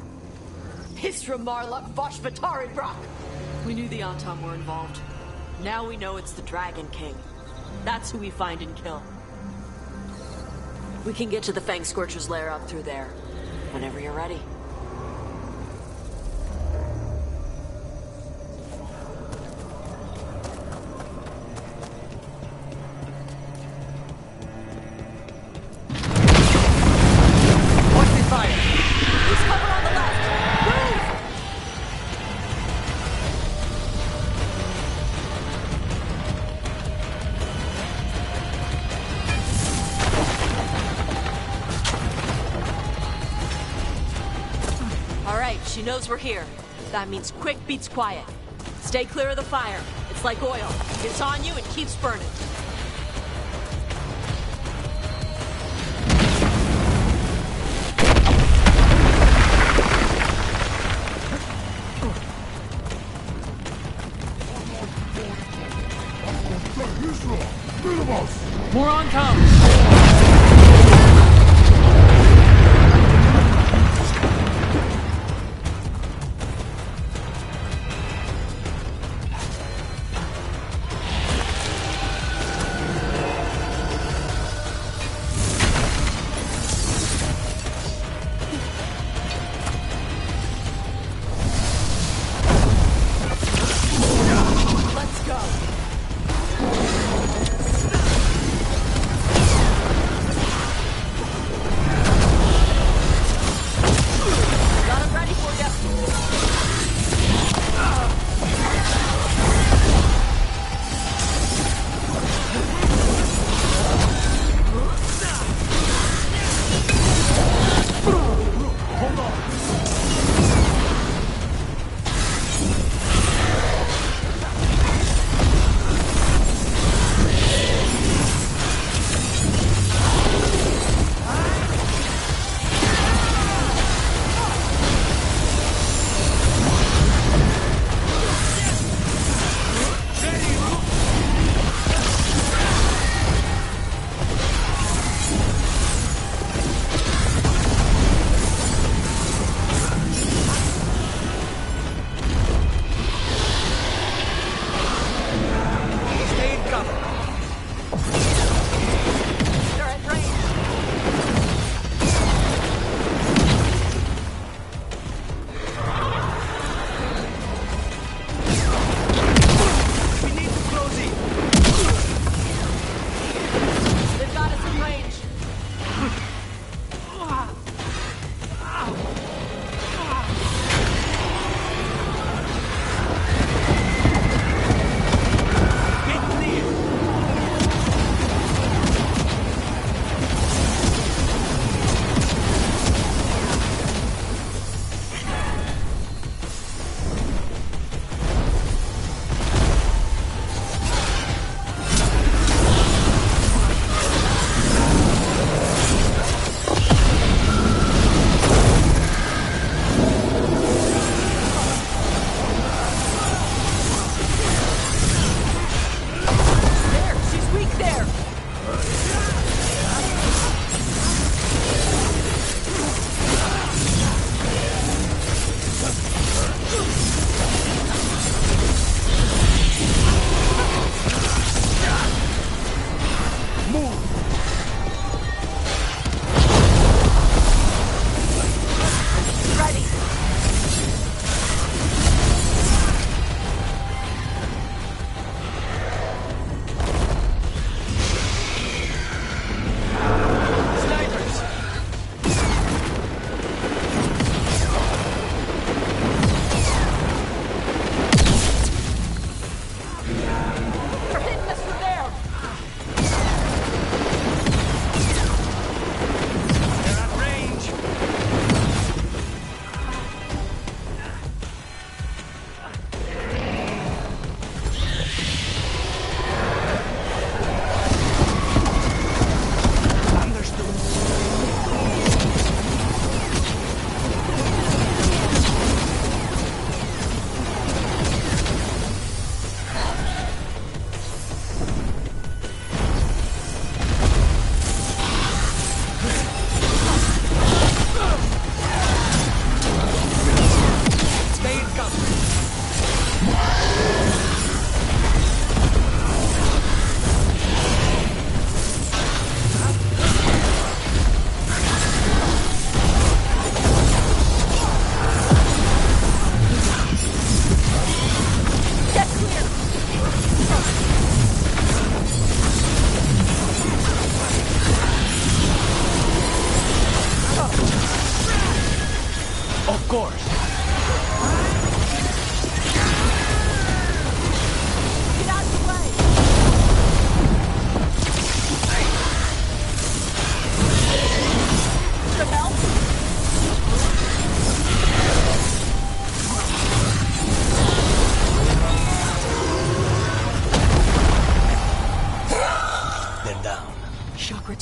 Hisra Marluk Voshvataridrak! We knew the Anton were involved. Now we know it's the Dragon King. That's who we find and kill. We can get to the Fang Scorcher's lair up through there, whenever you're ready. She knows we're here. That means quick beats quiet. Stay clear of the fire. It's like oil. It's on you and keeps burning. More on top!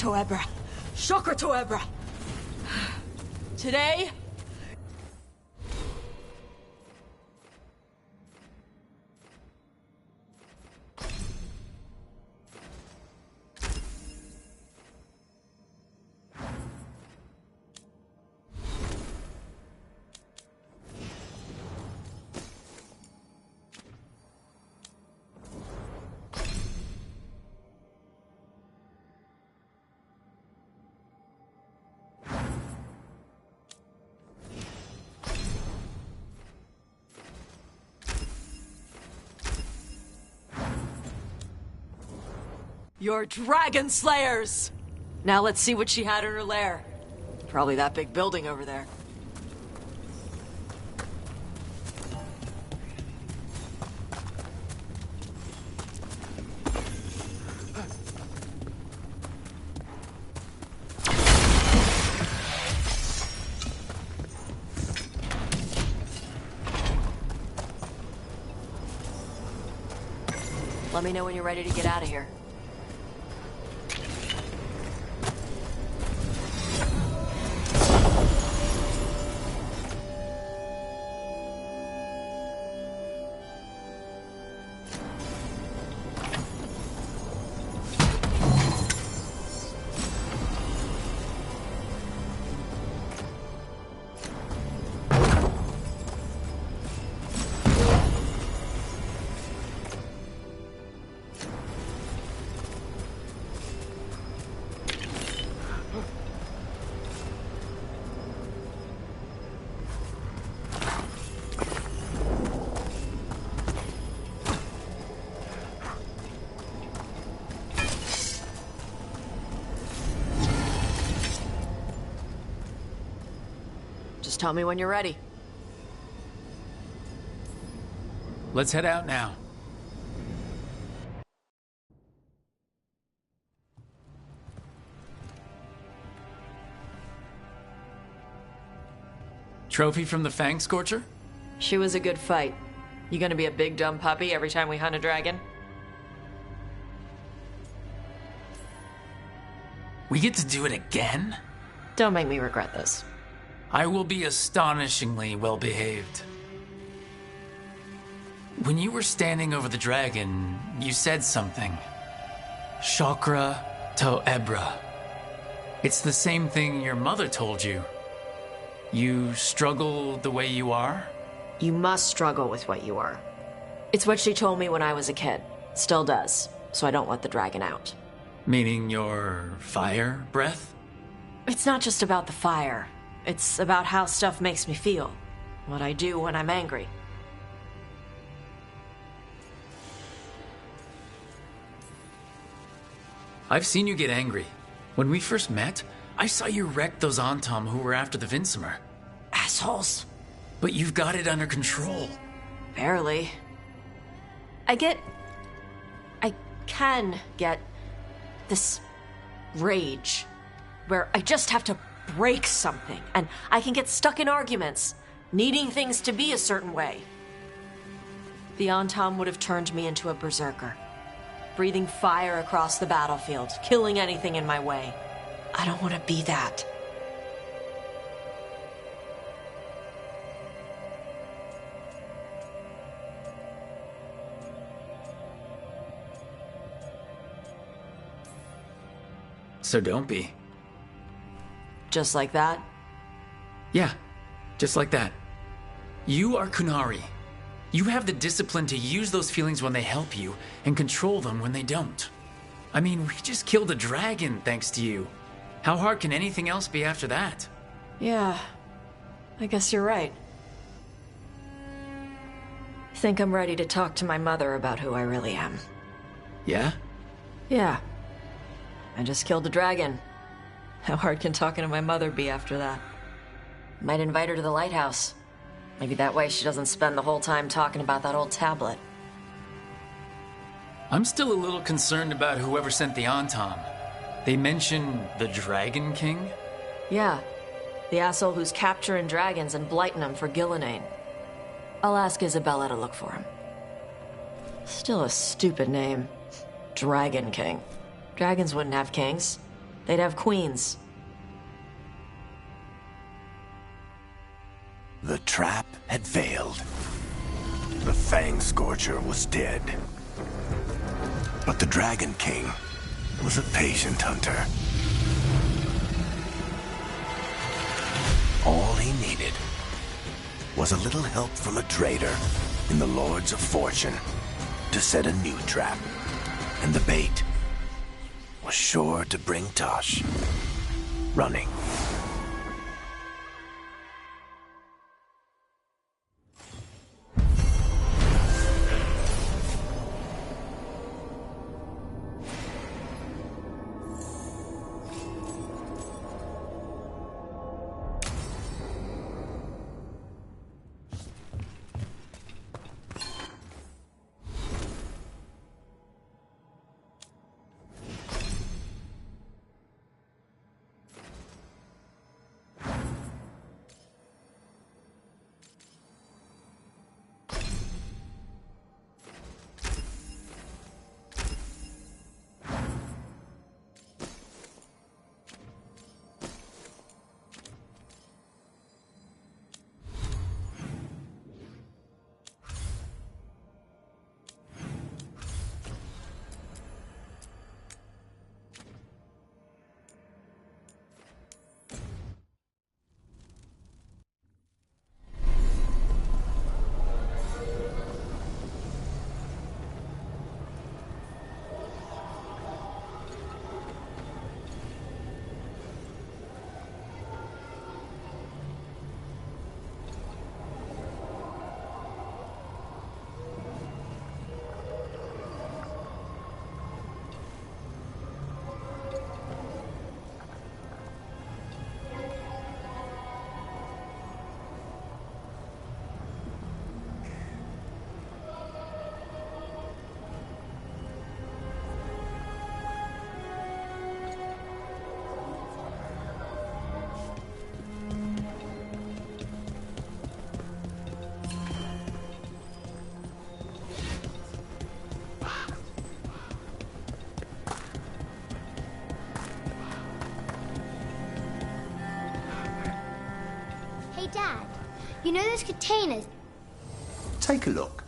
Toebra. Chakra Toebra. Today, you're dragon slayers! Now let's see what she had in her lair. Probably that big building over there. Let me know when you're ready to get out of here. Just tell me when you're ready. Let's head out now. Trophy from the Fang Scorcher? She was a good fight. You gonna be a big dumb puppy every time we hunt a dragon? We get to do it again? Don't make me regret this. I will be astonishingly well behaved. When you were standing over the dragon, you said something. Chakra Toebra. It's the same thing your mother told you. You struggle the way you are? You must struggle with what you are. It's what she told me when I was a kid. Still does, so I don't let the dragon out. Meaning your fire breath? It's not just about the fire. It's about how stuff makes me feel. What I do when I'm angry. I've seen you get angry. When we first met, I saw you wreck those Antom who were after the Vinsimer. Assholes. But you've got it under control. Barely. I can get this rage where I just have to break something and I can get stuck in arguments, needing things to be a certain way. The Antom would have turned me into a berserker, breathing fire across the battlefield, killing anything in my way. I don't want to be that. So don't be. Just like that? Yeah, just like that. You are Kunari. You have the discipline to use those feelings when they help you and control them when they don't. I mean, we just killed a dragon thanks to you. How hard can anything else be after that? Yeah, I guess you're right. I think I'm ready to talk to my mother about who I really am. Yeah? Yeah. I just killed a dragon. How hard can talking to my mother be after that? Might invite her to the lighthouse. Maybe that way she doesn't spend the whole time talking about that old tablet. I'm still a little concerned about whoever sent the Antom. They mentioned the Dragon King? Yeah, the asshole who's capturing dragons and blighting them for Gillinane. I'll ask Isabella to look for him. Still a stupid name. Dragon King. Dragons wouldn't have kings. They'd have queens. The trap had failed. The Fang Scorcher was dead. But the Dragon King was a patient hunter. All he needed was a little help from a trader in the Lords of Fortune to set a new trap. And the bait was sure to bring Tosh running. Hey, Dad, you know those containers? Take a look.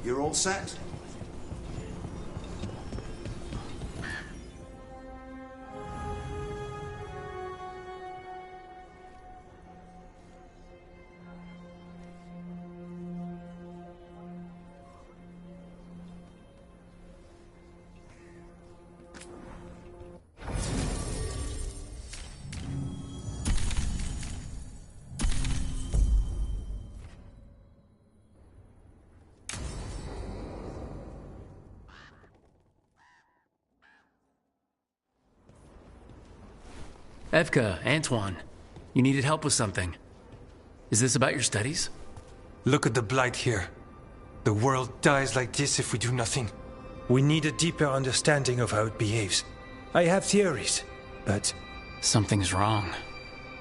You're all set? Evka, Antoine, you needed help with something. Is this about your studies? Look at the blight here. The world dies like this if we do nothing. We need a deeper understanding of how it behaves. I have theories, but... Something's wrong.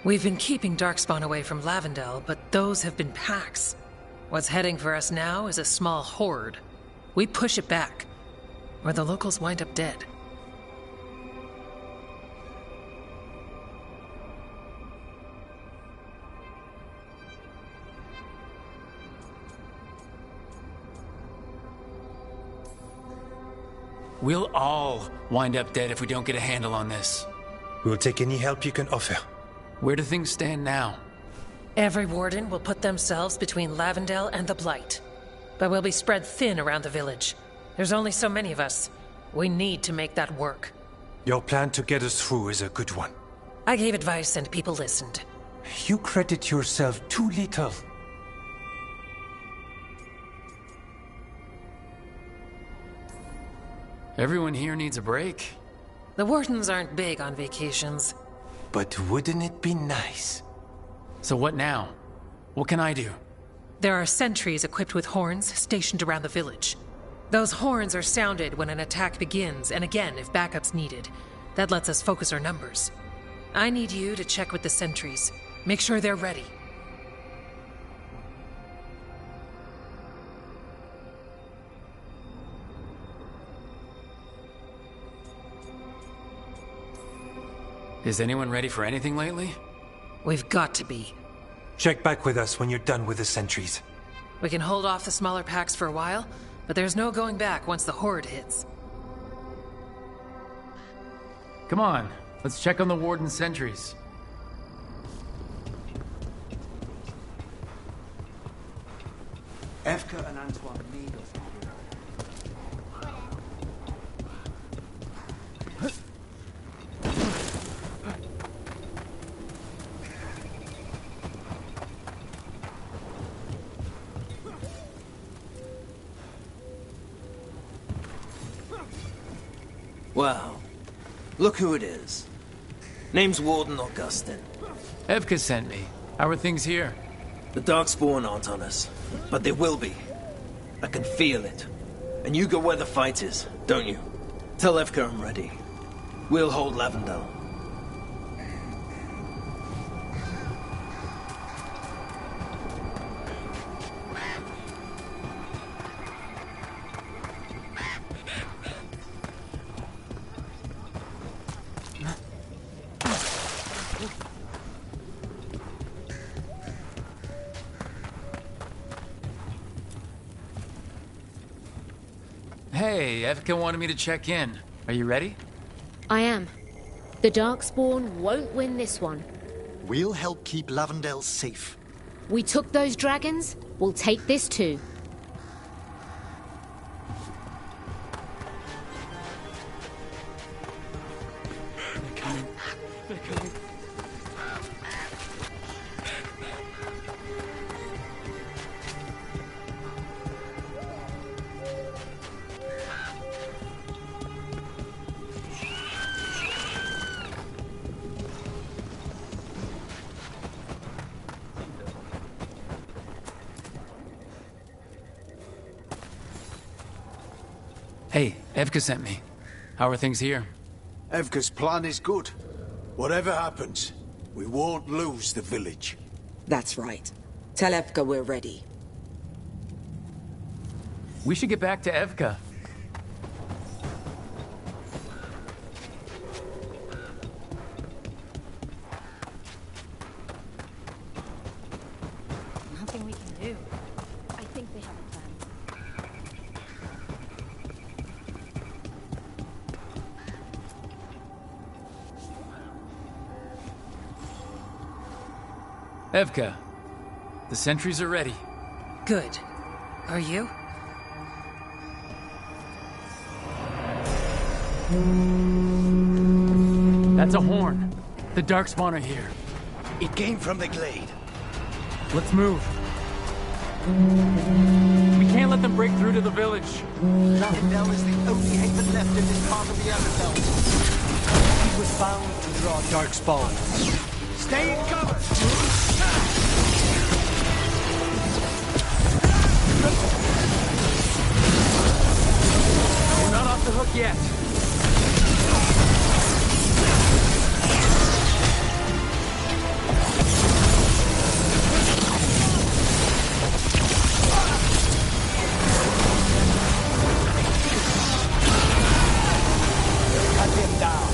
We've been keeping Darkspawn away from Lavendel, but those have been packs. What's heading for us now is a small horde. We push it back, or the locals wind up dead. We'll all wind up dead if we don't get a handle on this. We'll take any help you can offer. Where do things stand now? Every warden will put themselves between Lavendel and the Blight. But we'll be spread thin around the village. There's only so many of us. We need to make that work. Your plan to get us through is a good one. I gave advice and people listened. You credit yourself too little. Everyone here needs a break. The Wardens aren't big on vacations. But wouldn't it be nice? So what now? What can I do? There are sentries equipped with horns stationed around the village. Those horns are sounded when an attack begins, and again if backup's needed. That lets us focus our numbers. I need you to check with the sentries. Make sure they're ready. Is anyone ready for anything lately? We've got to be. Check back with us when you're done with the sentries. We can hold off the smaller packs for a while, but there's no going back once the horde hits. Come on, let's check on the Warden sentries. Evka and Antoine need us. Wow. Look who it is. Name's Warden Augustin. Evka sent me. How are things here? The Darkspawn aren't on us, but they will be. I can feel it. And you go where the fight is, don't you? Tell Evka I'm ready. We'll hold Lavendel. Hey, Evka wanted me to check in. Are you ready? I am. The Darkspawn won't win this one. We'll help keep Lavendel safe. We took those dragons, we'll take this too. They're coming. They're coming. Hey, Evka sent me. How are things here? Evka's plan is good. Whatever happens, we won't lose the village. That's right. Tell Evka we're ready. We should get back to Evka. Nothing we can do. I think they have a plan. Evka, the sentries are ready. Good. Are you? That's a horn. The Darkspawn are here. It came from the glade. Let's move. We can't let them break through to the village. Lavendel is the only haven left in this part of the Everbelt. He was bound to draw Darkspawn. Stay in cover! We're not off the hook yet. Cut him down.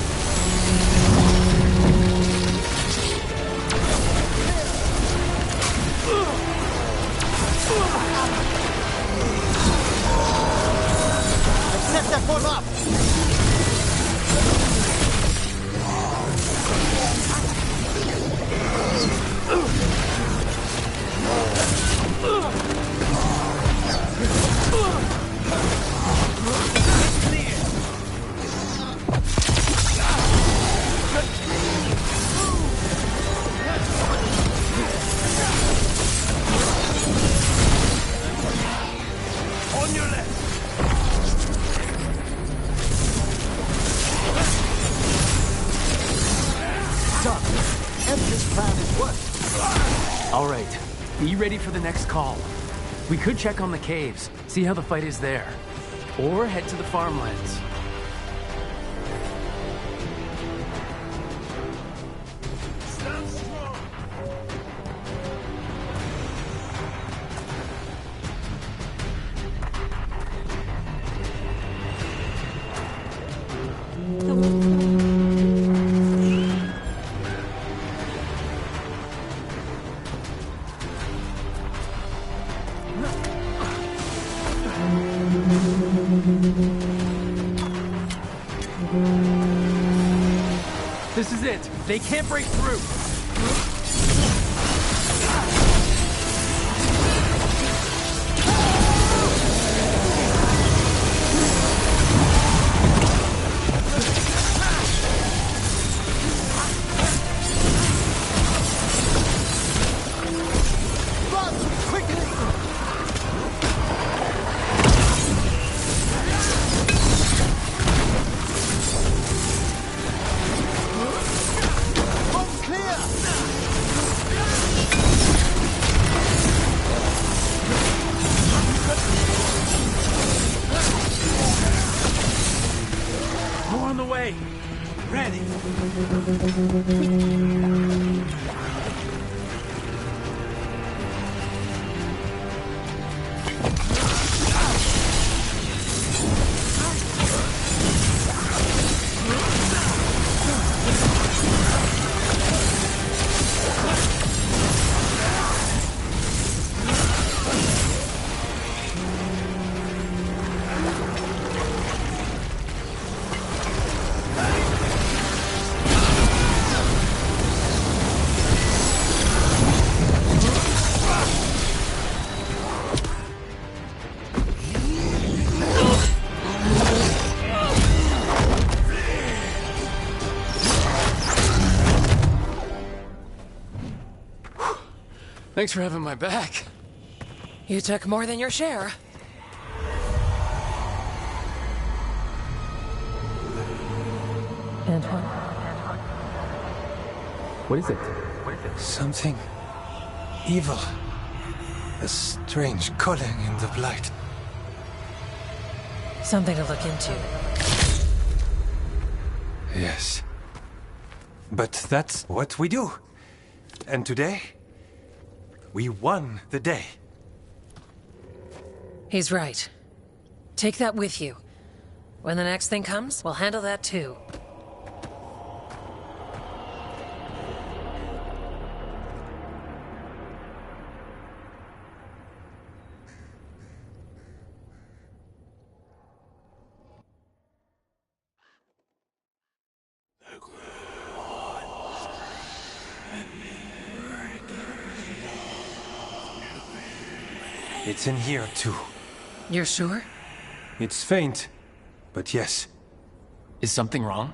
Set that one up! All right, be ready for the next call. We could check on the caves, see how the fight is there. Or head to the farmlands. Stand strong. This is it. They can't break through. More on the way. Ready. Thanks for having my back. You took more than your share. Antoine. What is it? Something evil. A strange calling in the blight. Something to look into. Yes. But that's what we do. And today, we won the day. He's right. Take that with you. When the next thing comes, we'll handle that too. It's in here too. You're sure? It's faint, but yes. Is something wrong?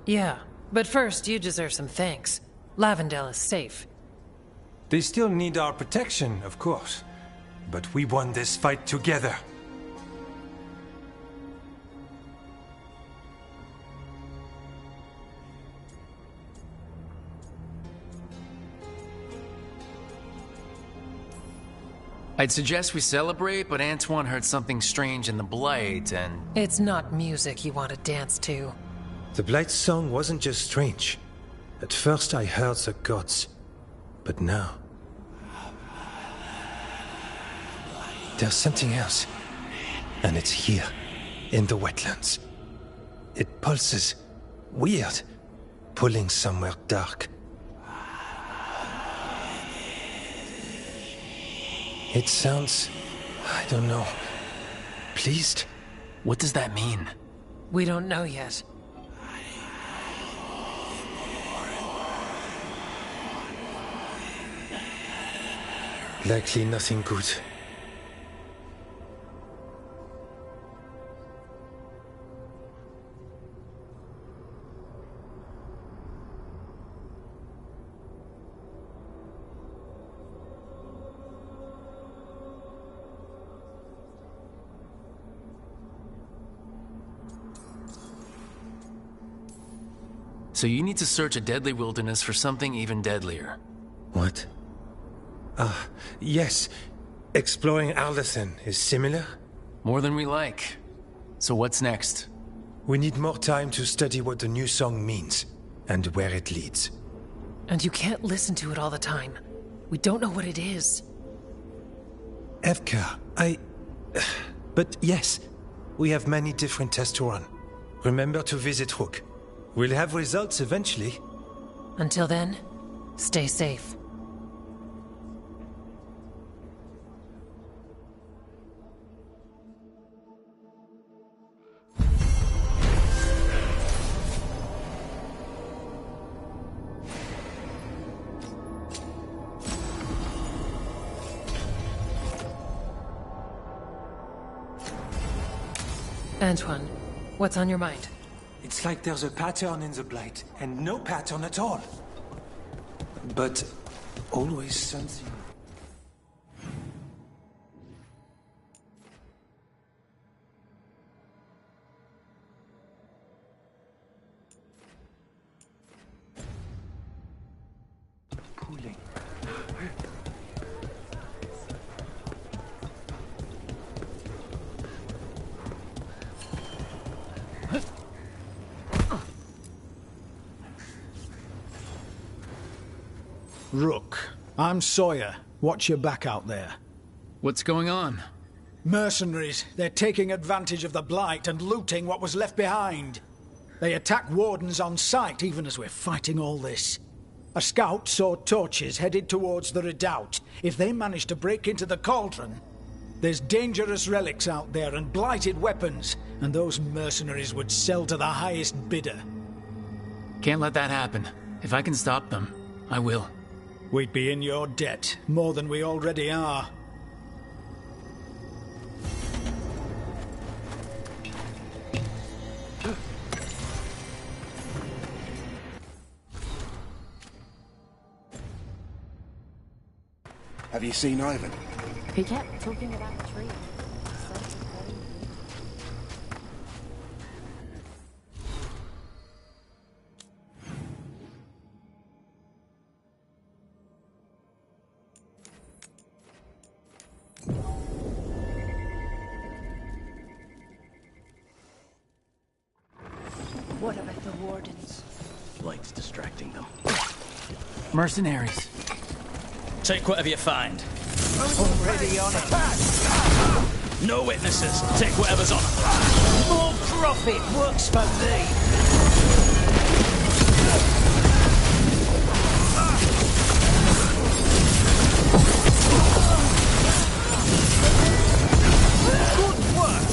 Yeah, but first you deserve some thanks. Lavendale is safe. They still need our protection, of course. But we won this fight together. I'd suggest we celebrate, but Antoine heard something strange in the Blight, and... It's not music you want to dance to. The Blight's song wasn't just strange. At first I heard the gods. But now... there's something else. And it's here, in the wetlands. It pulses. Weird. Pulling somewhere dark. It sounds... I don't know. Pleased? What does that mean? We don't know yet. Likely nothing good. So you need to search a deadly wilderness for something even deadlier. What? Yes. Exploring Alderson is similar? More than we like. So what's next? We need more time to study what the new song means, and where it leads. And you can't listen to it all the time. We don't know what it is. Evka, But yes, we have many different tests to run. Remember to visit Rook. We'll have results eventually. Until then, stay safe. Antoine, what's on your mind? It's like there's a pattern in the Blight, and no pattern at all. But always something. Pulling. Rook, I'm Sawyer. Watch your back out there. What's going on? Mercenaries. They're taking advantage of the Blight and looting what was left behind. They attack wardens on sight, even as we're fighting all this. A scout saw torches headed towards the redoubt. If they manage to break into the cauldron, there's dangerous relics out there and blighted weapons, and those mercenaries would sell to the highest bidder. Can't let that happen. If I can stop them, I will. We'd be in your debt, more than we already are. Have you seen Ivan? He kept talking about the tree. What about the wardens? Blight's distracting them. Mercenaries. Take whatever you find. Already on attack! No witnesses. Take whatever's on them. More profit works for me. Good work.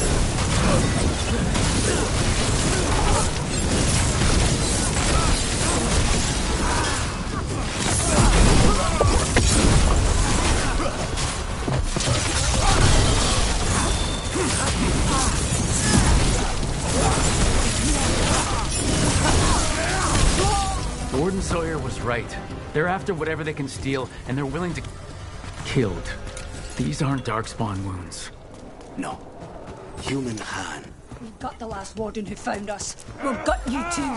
Warden Sawyer was right. They're after whatever they can steal, and they're willing to... killed. These aren't Darkspawn wounds. No. Human hand. We've got the last warden who found us. We've got you too.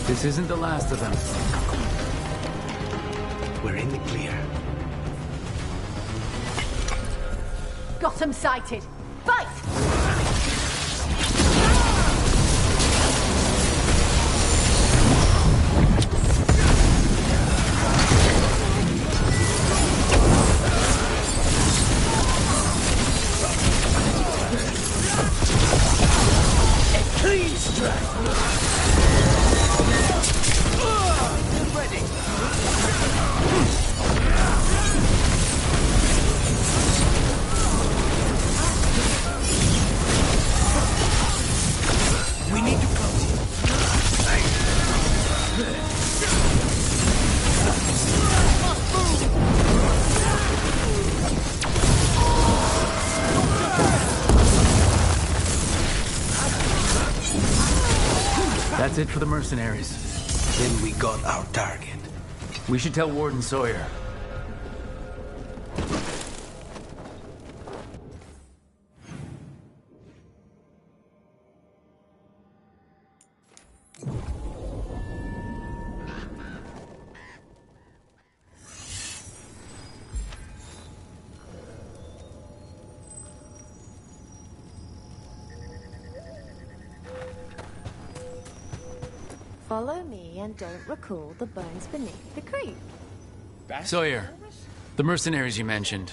This isn't the last of them. We're in the clear. Got him sighted. Fight! A clean strike! That's it for the mercenaries. Then we got our target. We should tell Warden Sawyer. Follow me and don't recall the bones beneath the creek. Sawyer, the mercenaries you mentioned.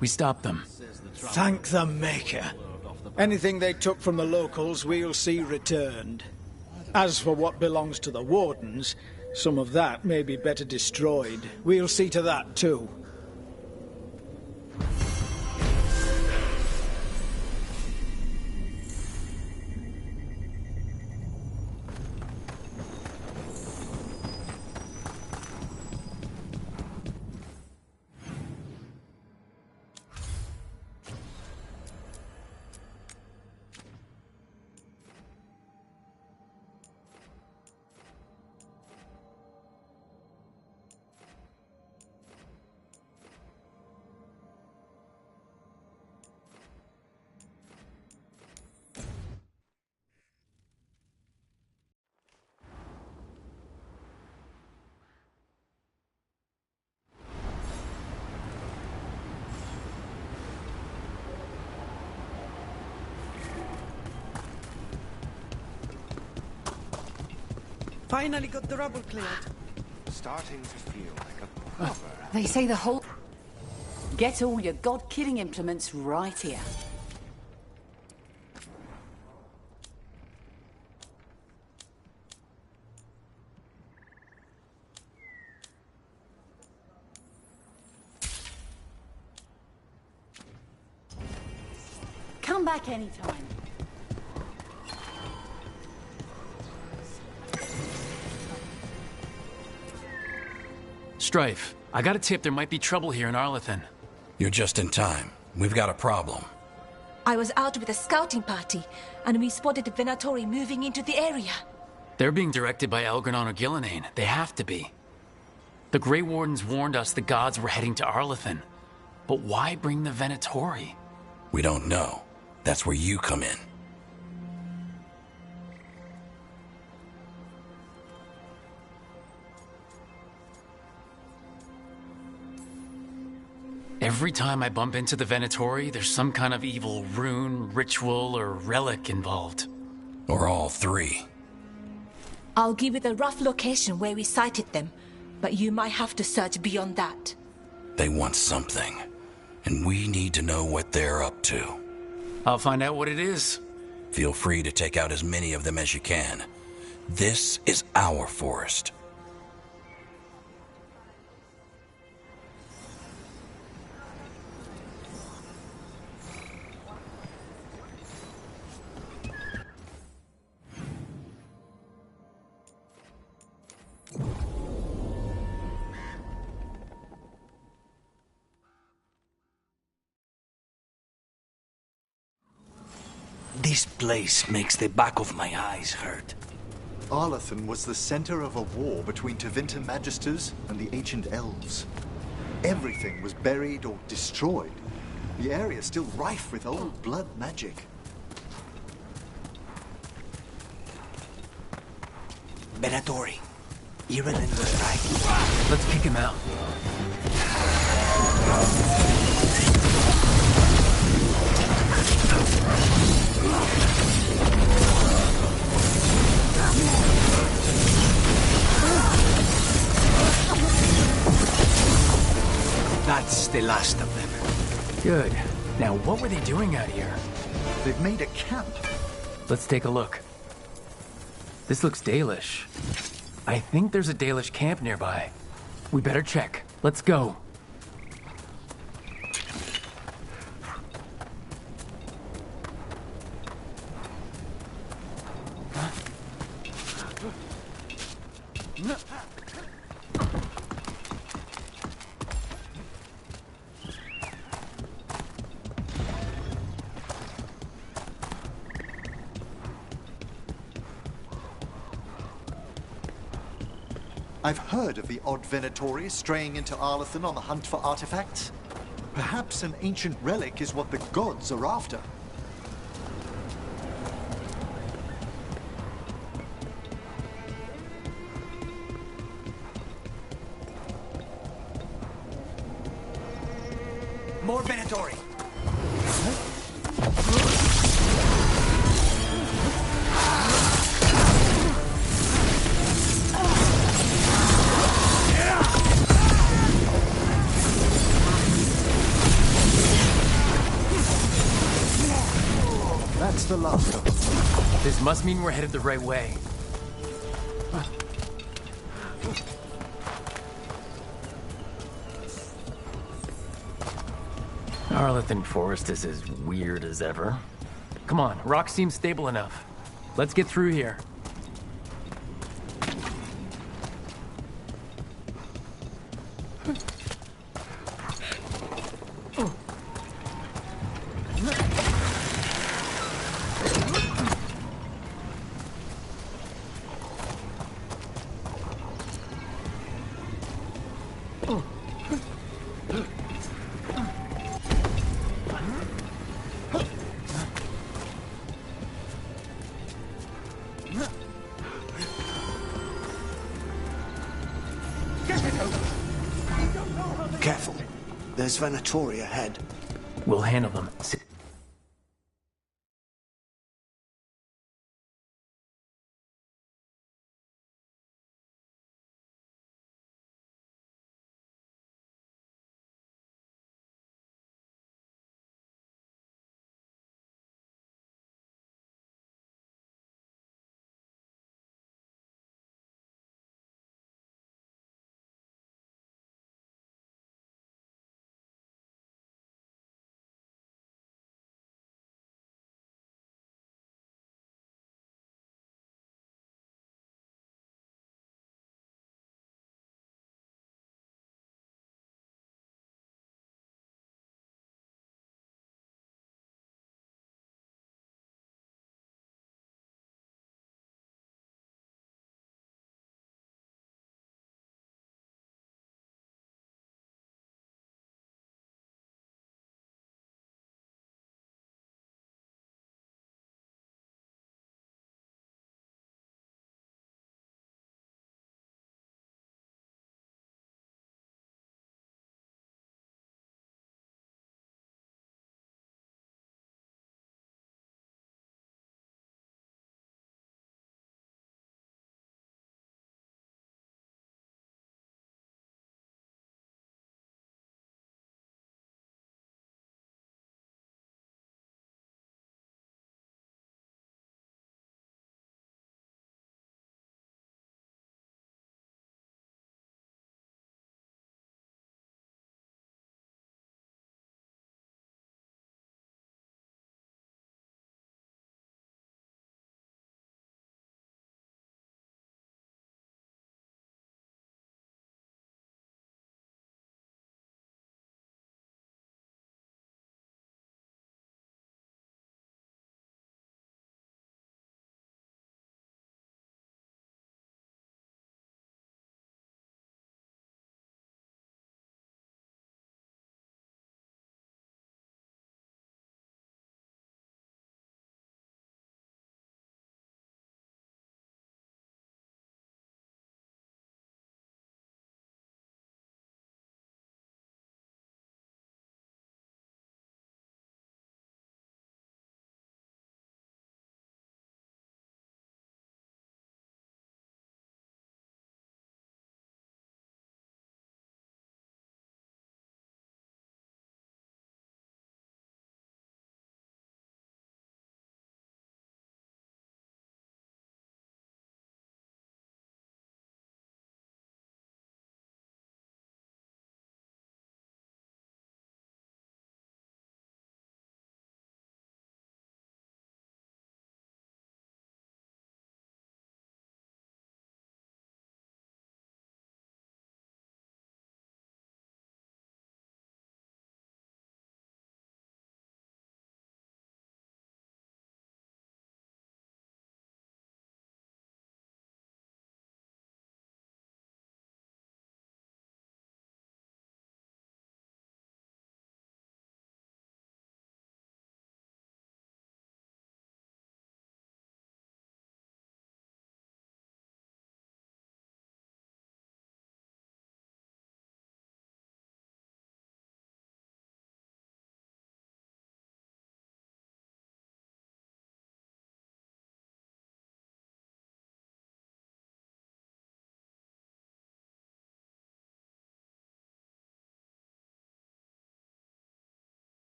We stopped them. Thank the Maker. Anything they took from the locals, we'll see returned. As for what belongs to the Wardens, some of that may be better destroyed. We'll see to that, too. Finally got the rubble cleared. Starting to feel like a proper... They say the whole... Get all your god-killing implements right here. Come back anytime. Strife, I got a tip there might be trouble here in Arlethan. You're just in time. We've got a problem. I was out with a scouting party, and we spotted the Venatori moving into the area. They're being directed by Elgranon or Gillenane. They have to be. The Grey Wardens warned us the gods were heading to Arlethan. But why bring the Venatori? We don't know. That's where you come in. Every time I bump into the Venatori, there's some kind of evil rune, ritual, or relic involved. Or all three. I'll give you the rough location where we sighted them, but you might have to search beyond that. They want something, and we need to know what they're up to. I'll find out what it is. Feel free to take out as many of them as you can. This is our forest. This place makes the back of my eyes hurt. Arlethan was the center of a war between Tevinter Magisters and the ancient elves. Everything was buried or destroyed. The area is still rife with old blood magic. Venatori, Iren and the right. Let's kick him out. That's the last of them. Good. Now, what were they doing out here? They've made a camp. Let's take a look. This looks Dalish. I think there's a Dalish camp nearby. We better check. Let's go. I've heard of the odd Venatori straying into Arlathan on the hunt for artifacts. Perhaps an ancient relic is what the gods are after. More Venatori! That's the last of them. This must mean we're headed the right way. Arlathan Forest is as weird as ever. Come on, rock seems stable enough. Let's get through here. Careful. There's Venatori ahead. We'll handle them.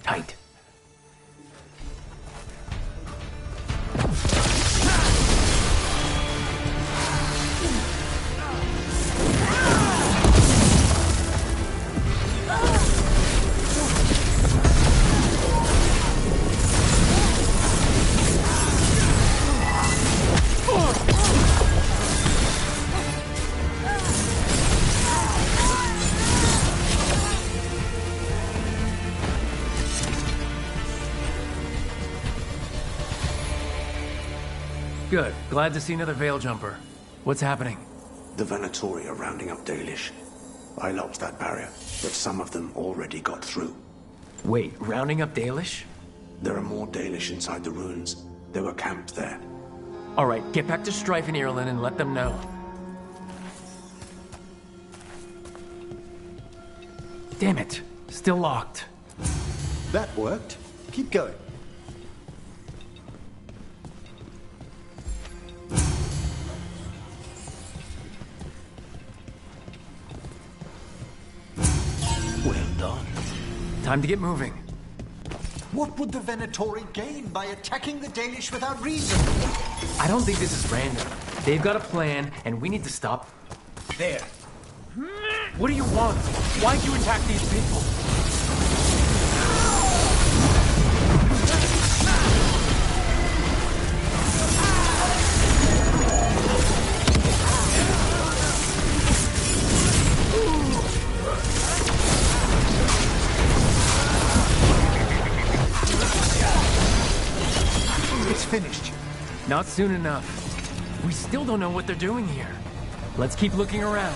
Tight. Good. Glad to see another Veil Jumper. What's happening? The Venatori are rounding up Dalish. I locked that barrier, but some of them already got through. Wait, rounding up Dalish? There are more Dalish inside the ruins. They were camped there. Alright, get back to Strife and Ireland and let them know. Damn it. Still locked. That worked. Keep going. Well done. Time to get moving. What would the Venatori gain by attacking the Dalish without reason? I don't think this is random. They've got a plan, and we need to stop. There. What do you want? Why'd you attack these people? It's finished. Not soon enough. We still don't know what they're doing here. Let's keep looking around.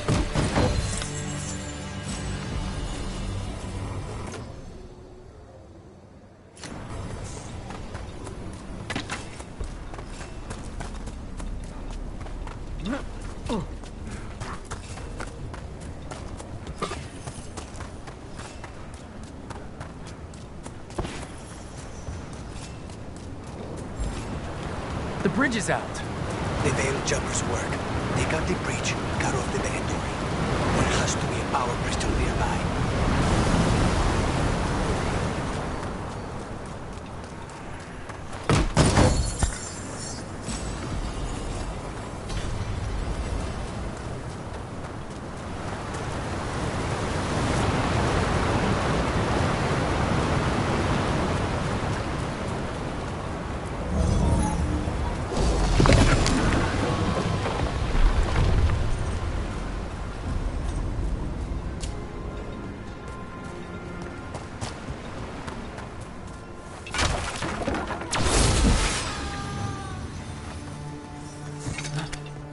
The bridge is out. The Veil Jumpers work. They got the breach, cut off the Venatori. There has to be a power crystal nearby.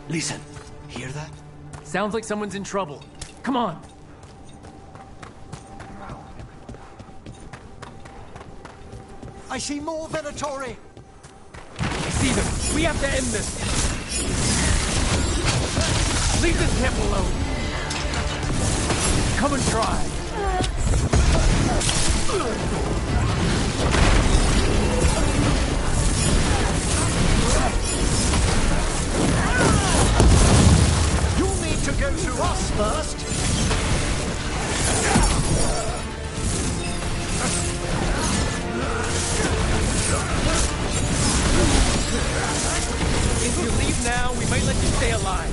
Listen, hear that? Sounds like someone's in trouble. Come on. I see more Venatori! I see them. We have to end this. Leave this camp alone. Come and try. You'll need to go through us first. If you leave now, we might let you stay alive.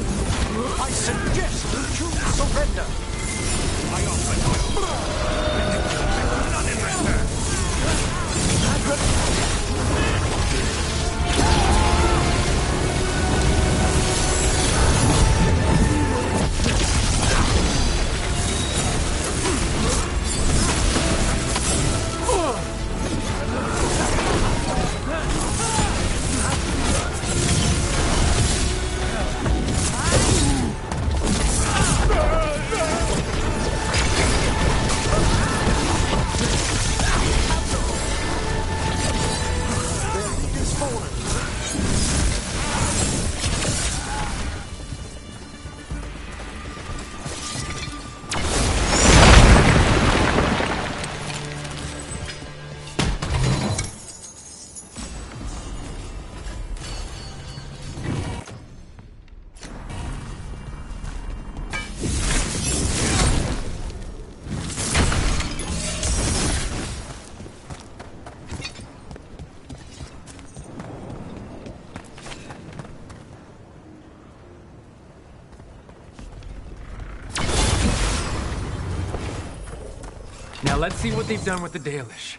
I suggest you choose surrender. I offer no. None in return. let's see what they've done with the Dalish.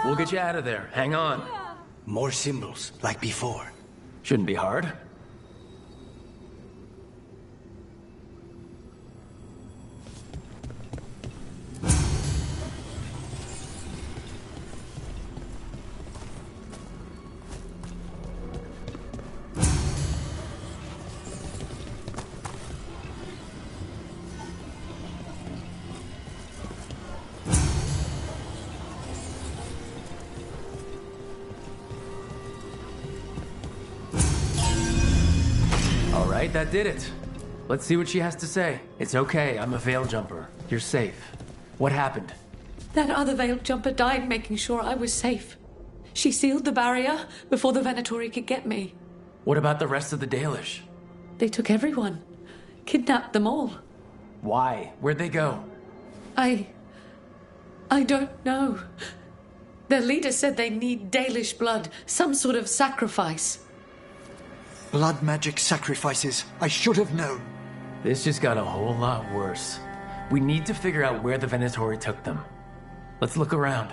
We'll get you out of there. Hang on. More symbols, like before. Shouldn't be hard. That did it. Let's see what she has to say. It's okay, I'm a veil jumper. You're safe. What happened? That other veiled jumper died making sure I was safe. She sealed the barrier before the Venatori could get me. What about the rest of the Dalish? They took everyone. Kidnapped them all. Why? Where'd they go? I don't know. Their leader said they need Dalish blood, some sort of sacrifice. Blood magic sacrifices. I should have known. This just got a whole lot worse. We need to figure out where the Venatori took them. Let's look around.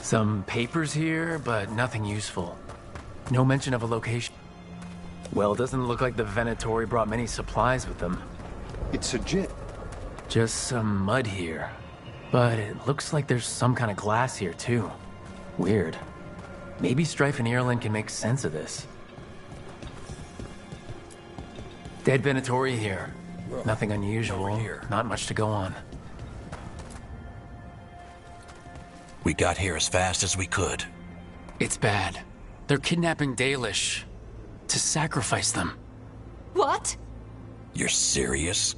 Some papers here, but nothing useful. No mention of a location. Well, it doesn't look like the Venatori brought many supplies with them. It's legit. Just some mud here. But it looks like there's some kind of glass here, too. Weird. Maybe Strife and Ireland can make sense of this. Dead Venatori here. Nothing unusual. Not much to go on. We got here as fast as we could. It's bad. They're kidnapping Dalish to sacrifice them. What? You're serious?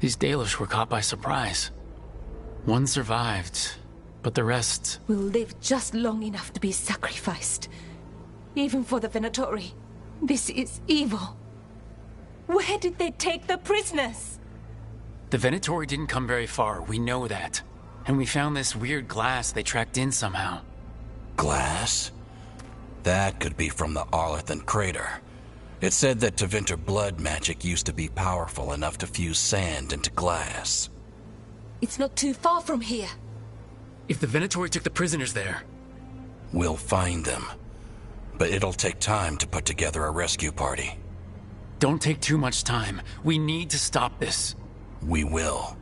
These Dalish were caught by surprise. One survived, but the rest... will live just long enough to be sacrificed. Even for the Venatori. This is evil. Where did they take the prisoners? The Venatori didn't come very far, we know that. And we found this weird glass they tracked in somehow. Glass? That could be from the Arlethan crater. It said that Tevinter blood magic used to be powerful enough to fuse sand into glass. It's not too far from here. If the Venatori took the prisoners there... We'll find them. But it'll take time to put together a rescue party. Don't take too much time. We need to stop this. We will.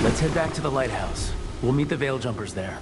Let's head back to the lighthouse. We'll meet the Veil Jumpers there.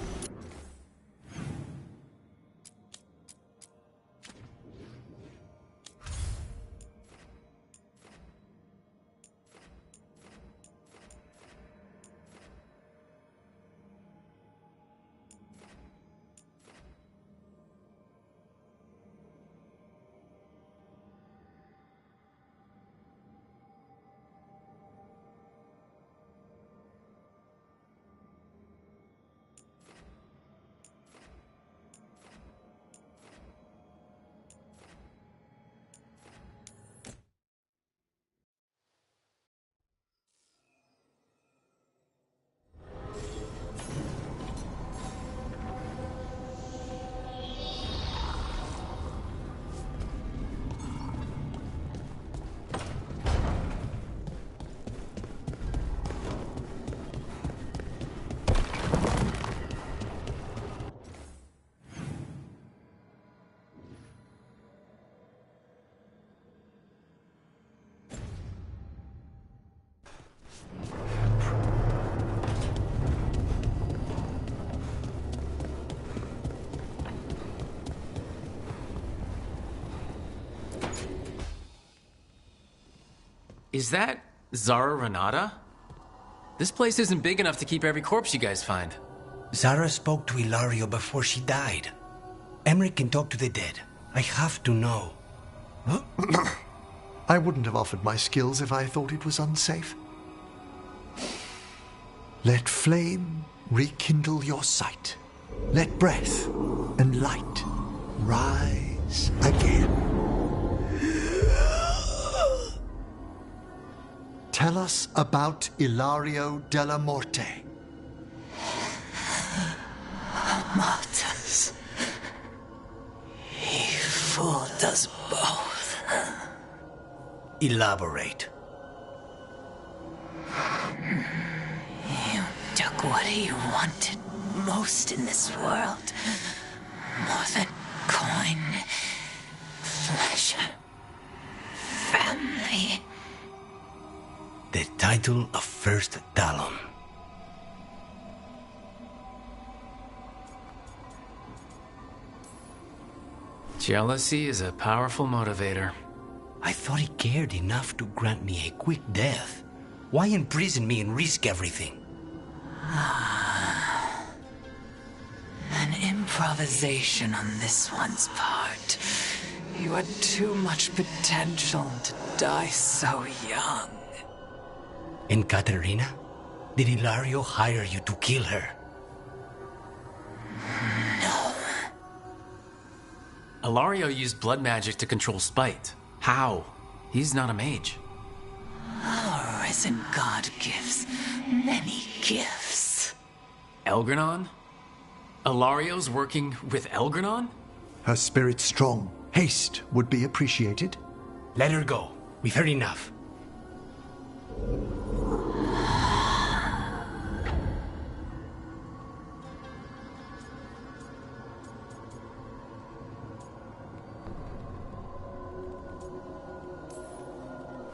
Is that Zara Renata? This place isn't big enough to keep every corpse you guys find. Zara spoke to Ilario before she died. Emmerich can talk to the dead. I have to know. I wouldn't have offered my skills if I thought it was unsafe. Let flame rekindle your sight. Let breath and light rise again. Tell us about Ilario della Morte. Martyrs. He fooled us both. Elaborate. You took what he wanted most in this world. More than coin, pleasure, family. The title of First Talon. Jealousy is a powerful motivator. I thought he cared enough to grant me a quick death. Why imprison me and risk everything? An improvisation on this one's part. You had too much potential to die so young. And Katerina? Did Ilario hire you to kill her? No. Ilario used blood magic to control spite. How? He's not a mage. Our risen god gives many gifts. Elgranon? Ilario's working with Elgranon? Her spirit's strong. Haste would be appreciated. Let her go. We've heard enough.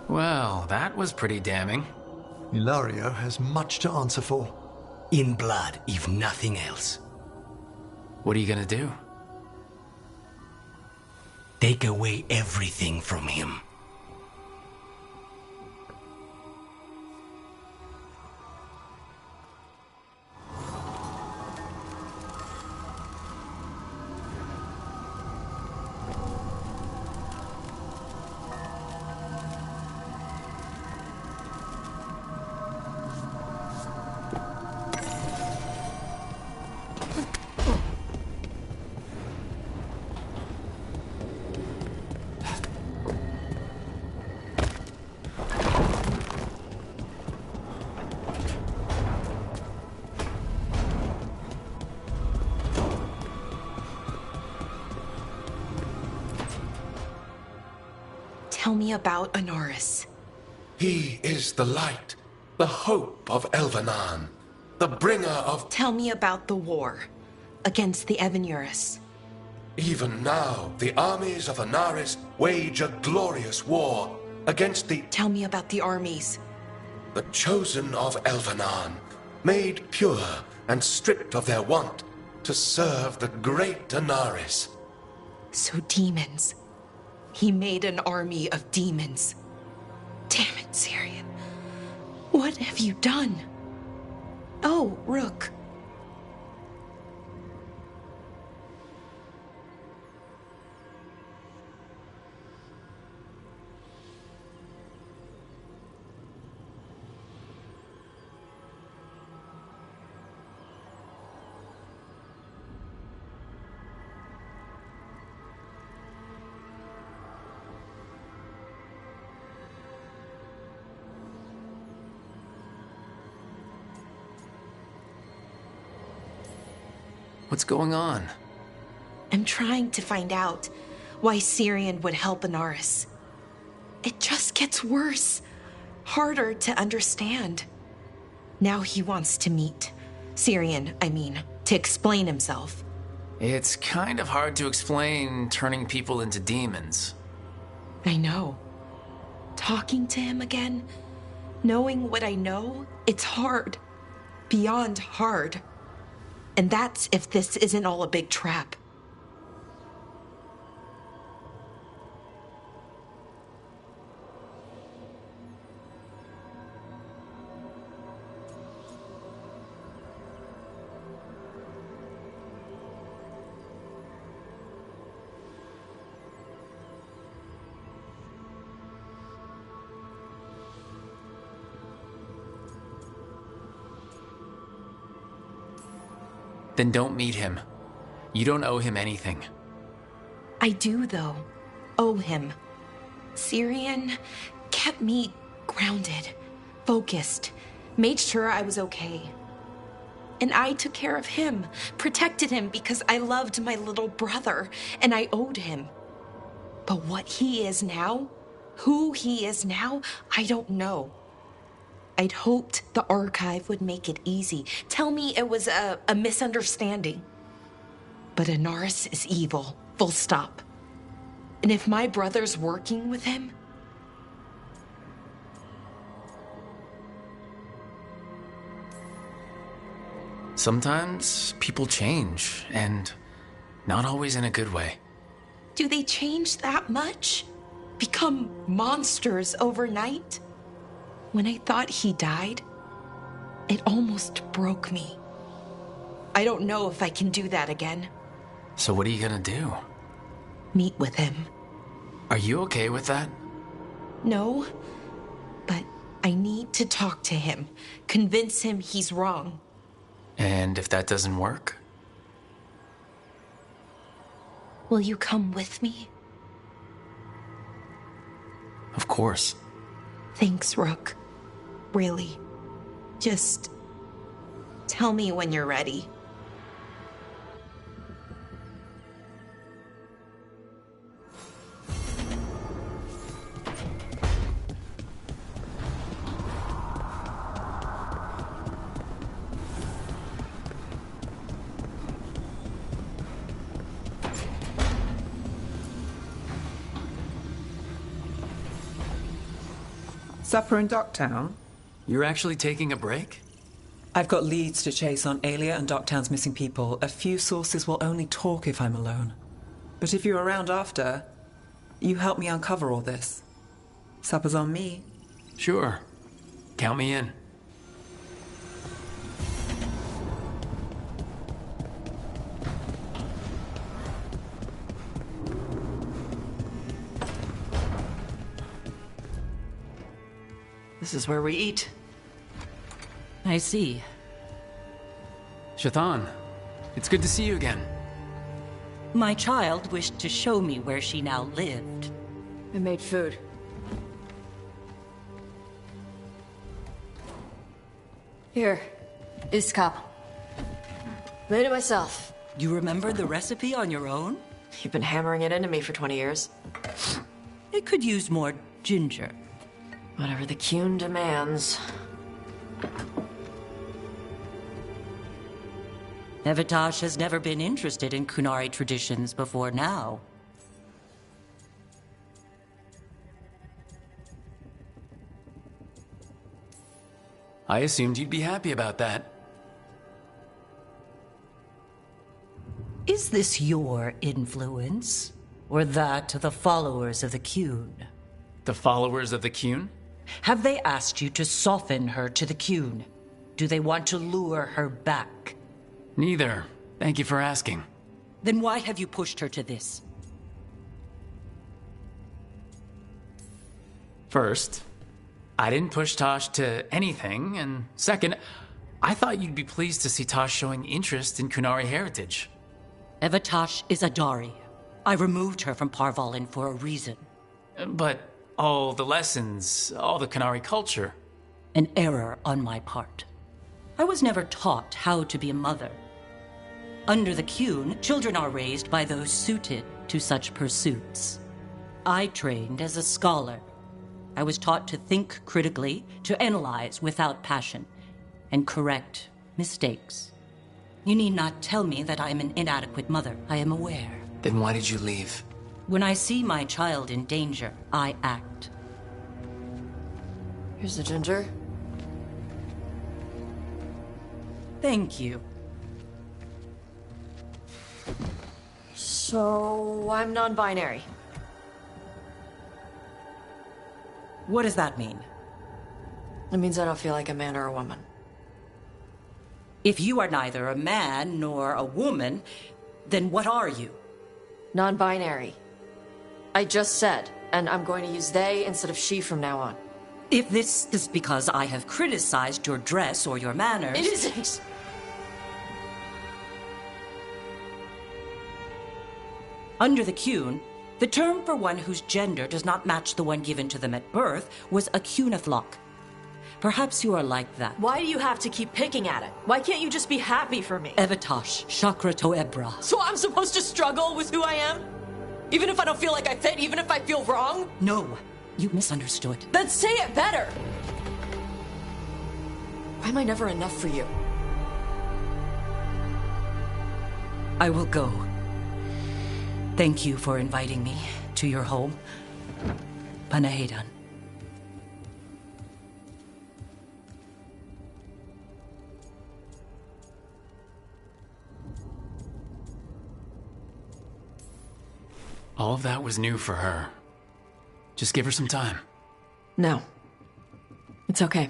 Well, that was pretty damning. Ilario has much to answer for. In blood, if nothing else. What are you gonna do? Take away everything from him. Tell me about Anaris. He is the light, the hope of Elvenan, the bringer of... Tell me about the war against the Evenuris. Even now, the armies of Anaris wage a glorious war against the... Tell me about the armies. The chosen of Elvenan, made pure and stripped of their want to serve the great Anaris. So demons. He made an army of demons. Damn it, Syrian. What have you done? Oh, Rook. What's going on? I'm trying to find out why Syrian would help Anaris. It just gets worse. Harder to understand. Now he wants to meet. Syrian, I mean, to explain himself. It's kind of hard to explain turning people into demons. I know. Talking to him again, knowing what I know, it's hard. Beyond hard. And that's if this isn't all a big trap. Then don't meet him. You don't owe him anything. I do, though. Owe him. Syrian kept me grounded, focused, made sure I was okay. And I took care of him, protected him because I loved my little brother, and I owed him. But what he is now, who he is now, I don't know. I'd hoped the archive would make it easy. Tell me it was a misunderstanding. But Anaris is evil, full stop. And if my brother's working with him... Sometimes people change, and not always in a good way. Do they change that much? Become monsters overnight? When I thought he died, it almost broke me. I don't know if I can do that again. So what are you gonna do? Meet with him. Are you okay with that? No, but I need to talk to him, convince him he's wrong. And if that doesn't work? Will you come with me? Of course. Thanks, Rook. Really. Just tell me when you're ready. Supper in Docktown? You're actually taking a break? I've got leads to chase on Alia and Docktown's missing people. A few sources will only talk if I'm alone. But if you're around after, you help me uncover all this. Supper's on me. Sure. Count me in. This is where we eat. I see. Shathan, it's good to see you again. My child wished to show me where she now lived. I made food. Here, Iskap. Made it myself. You remembered the recipe on your own? You've been hammering it into me for 20 years. It could use more ginger. Whatever the Qun demands. Evitash has never been interested in Kunari traditions before now. I assumed you'd be happy about that. Is this your influence? Or that of the followers of the Qun? The followers of the Qun? Have they asked you to soften her to the Qun? Do they want to lure her back? Neither. Thank you for asking. Then why have you pushed her to this? First, I didn't push Tosh to anything, and second, I thought you'd be pleased to see Tosh showing interest in Kunari heritage. Evitash is a Dari. I removed her from Parvalin for a reason. But all the lessons, all the Kunari culture... An error on my part. I was never taught how to be a mother. Under the Qun, children are raised by those suited to such pursuits. I trained as a scholar. I was taught to think critically, to analyze without passion, and correct mistakes. You need not tell me that I am an inadequate mother. I am aware. Then why did you leave? When I see my child in danger, I act. Here's the ginger. Thank you. So, I'm non-binary. What does that mean? It means I don't feel like a man or a woman. If you are neither a man nor a woman, then what are you? Non-binary. I just said, and I'm going to use they instead of she from now on. If this is because I have criticized your dress or your manners... It isn't! Under the Qun, the term for one whose gender does not match the one given to them at birth was a Qunathlok. Perhaps you are like that. Why do you have to keep picking at it? Why can't you just be happy for me? Evitash, Chakra Toebra. So I'm supposed to struggle with who I am? Even if I don't feel like I fit, even if I feel wrong? No, you misunderstood. Then say it better! Why am I never enough for you? I will go. Thank you for inviting me to your home. Panahedan. All of that was new for her. Just give her some time. No. It's okay.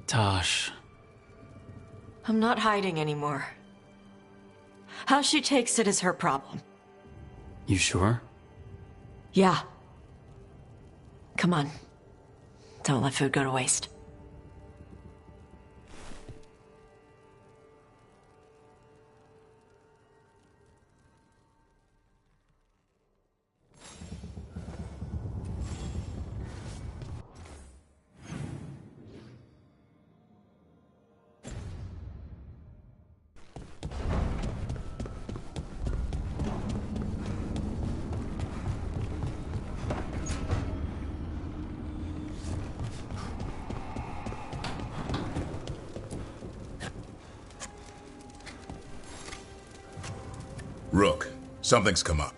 Tosh. I'm not hiding anymore. How she takes it is her problem. You sure? Yeah. Come on. Don't let food go to waste. Rook, something's come up.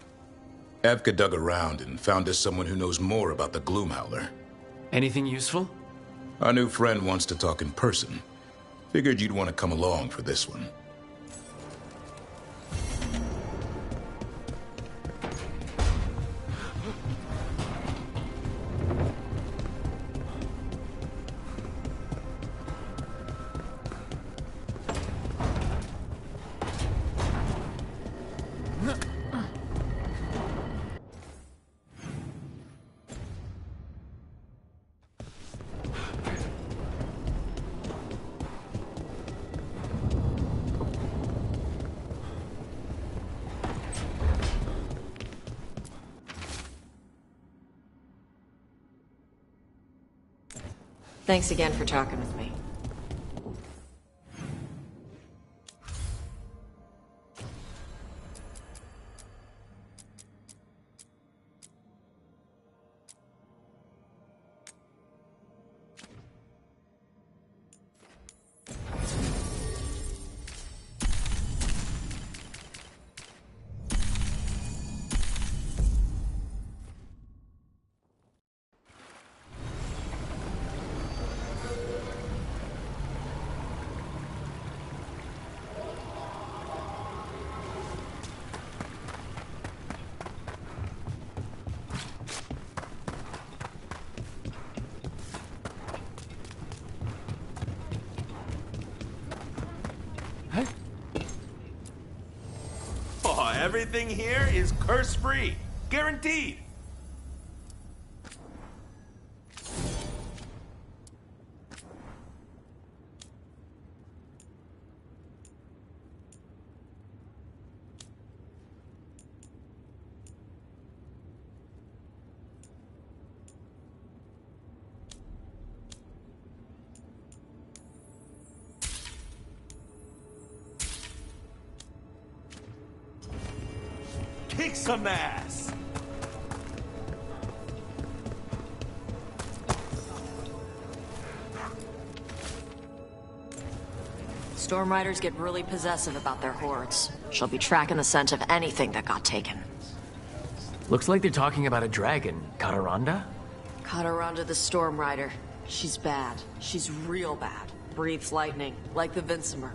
Evka dug around and found us someone who knows more about the Gloomhowler. Anything useful? Our new friend wants to talk in person. Figured you'd want to come along for this one. Thanks again for talking with me. Everything here is curse-free. Guaranteed. Kick some ass! Storm Riders get really possessive about their hordes. She'll be tracking the scent of anything that got taken. Looks like they're talking about a dragon. Kataranda? Kataranda the Storm Rider. She's bad. She's real bad. Breathes lightning, like the Vincimer.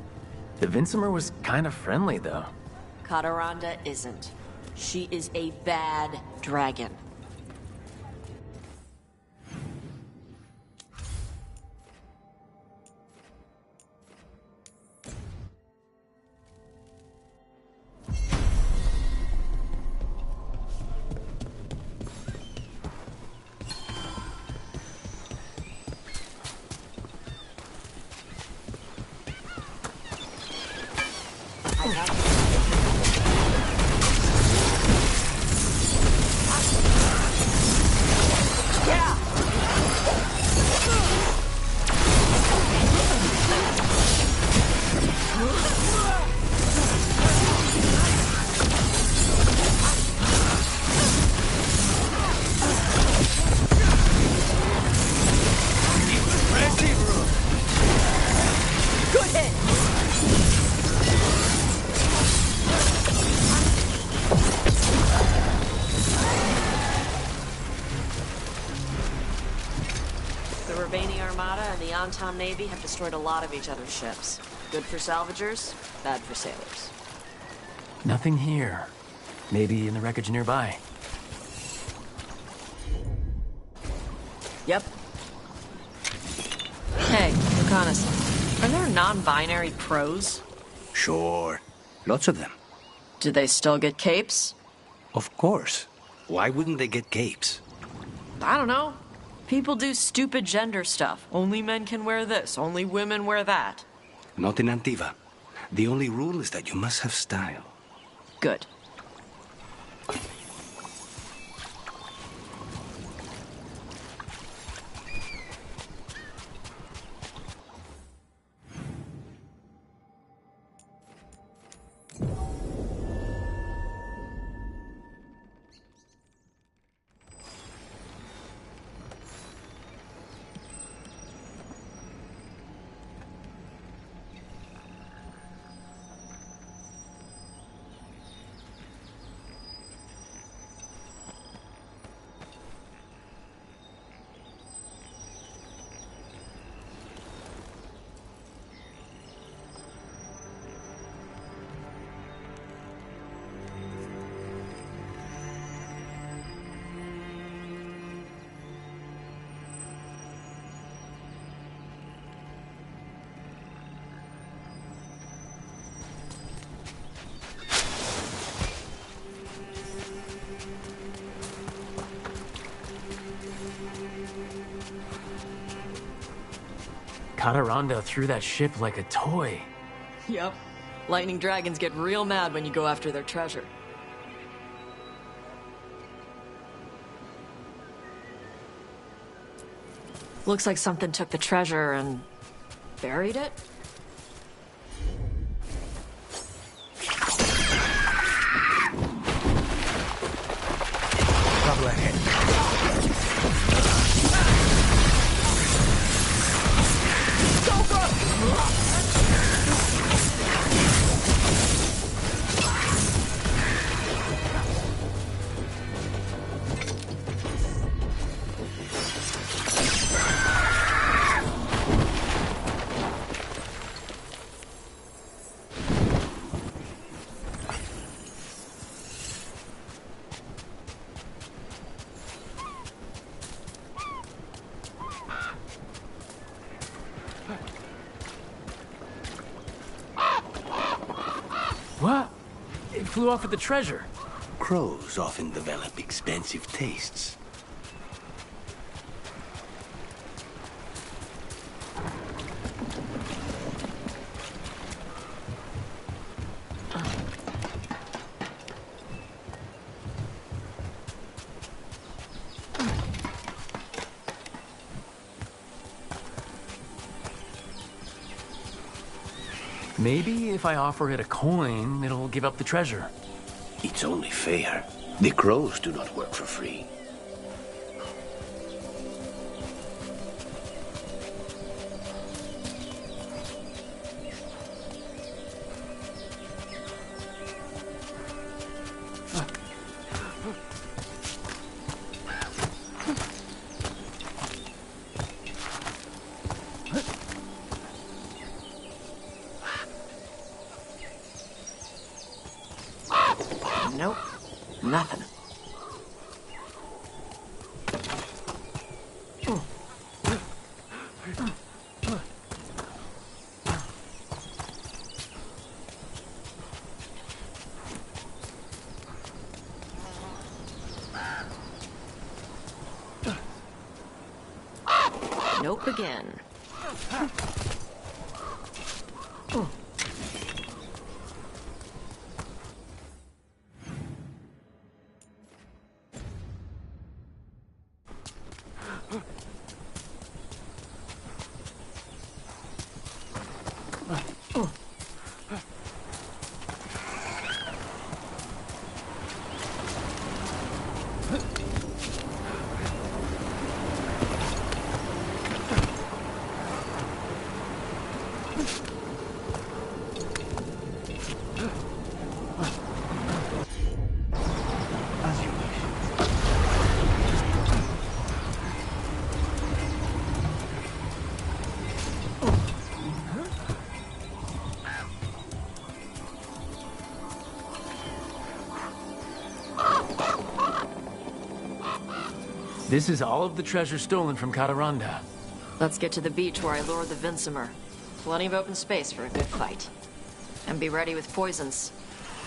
The Vincimer was kind of friendly, though. Kataranda isn't. She is a bad dragon. Tom Navy have destroyed a lot of each other's ships. Good for salvagers, bad for sailors. Nothing here. Maybe in the wreckage nearby. Yep. Hey, reconnaissance. Are there non-binary pros? Sure. Lots of them. Do they still get capes? Of course. Why wouldn't they get capes? I don't know. People do stupid gender stuff. Only men can wear this, only women wear that. Not in Antiva. The only rule is that you must have style. Good. Kataranda threw that ship like a toy. Yep. Lightning dragons get real mad when you go after their treasure. Looks like something took the treasure and buried it. Trouble ahead. flew off with the treasure. Crows often develop expensive tastes. Maybe if I offer it a coin, it'll give up the treasure. It's only fair. The crows do not work for free. Nope. Nothing. Nope again. This is all of the treasure stolen from Cataranda. Let's get to the beach where I lured the Vinsimer. Plenty of open space for a good fight. And be ready with poisons.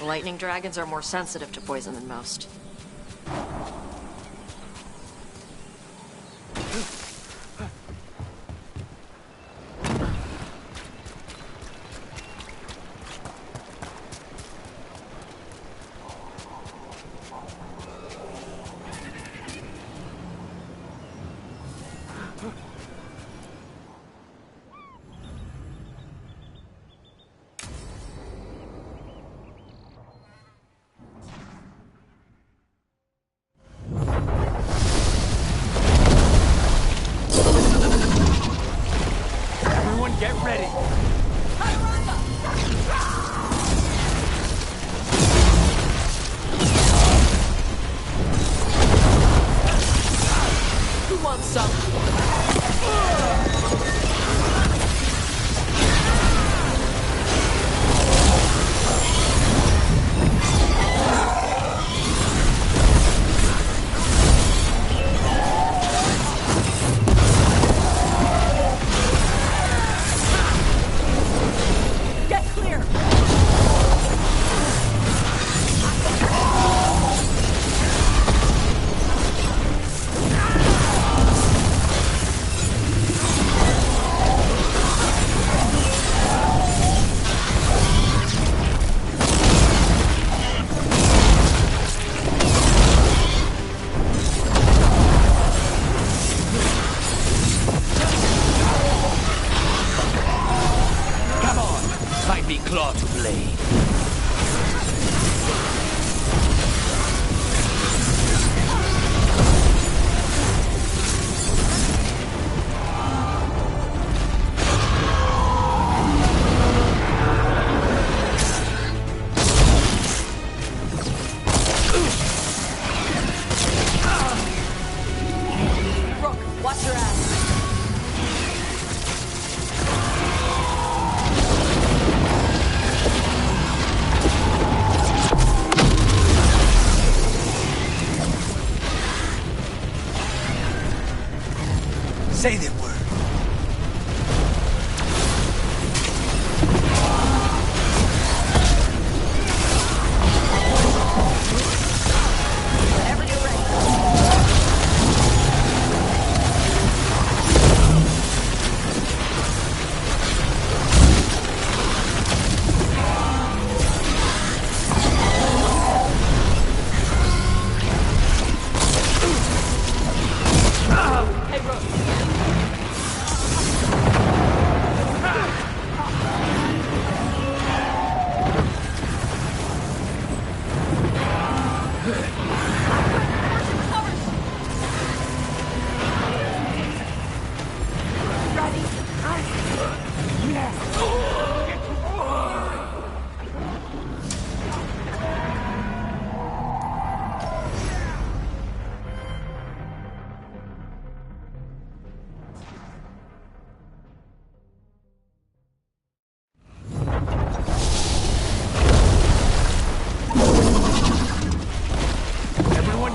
Lightning dragons are more sensitive to poison than most. Get ready! Who wants some? Claw to blade. Rook, watch your ass. Say the word.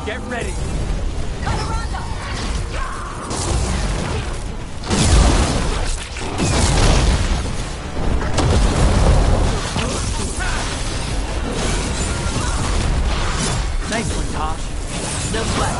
Get ready. Nice one, Tosh. No sweat.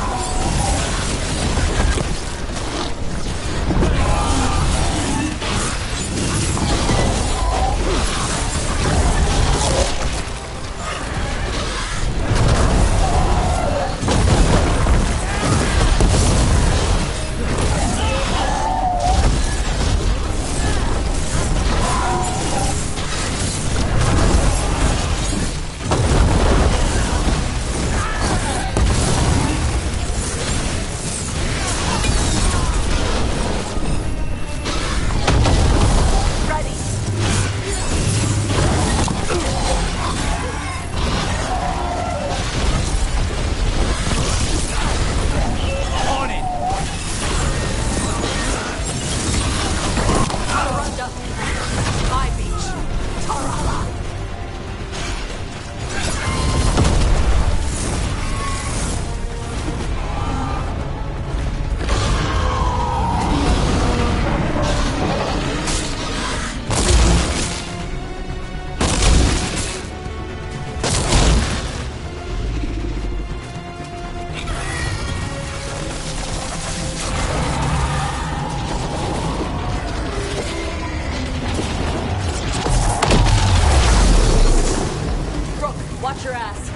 Watch your ass.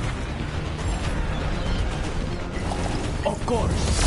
Of course.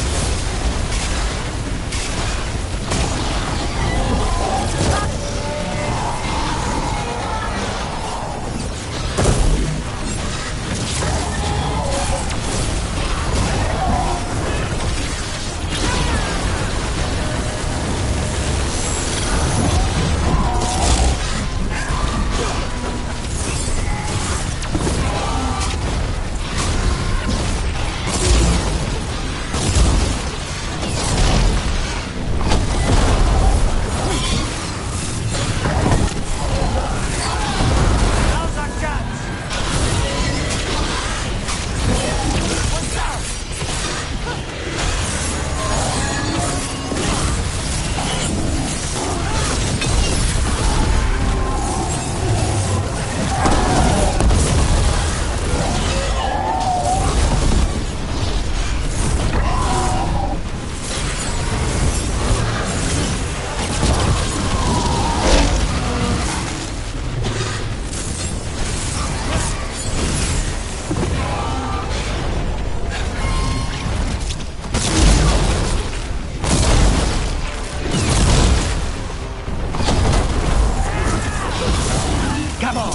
Come on,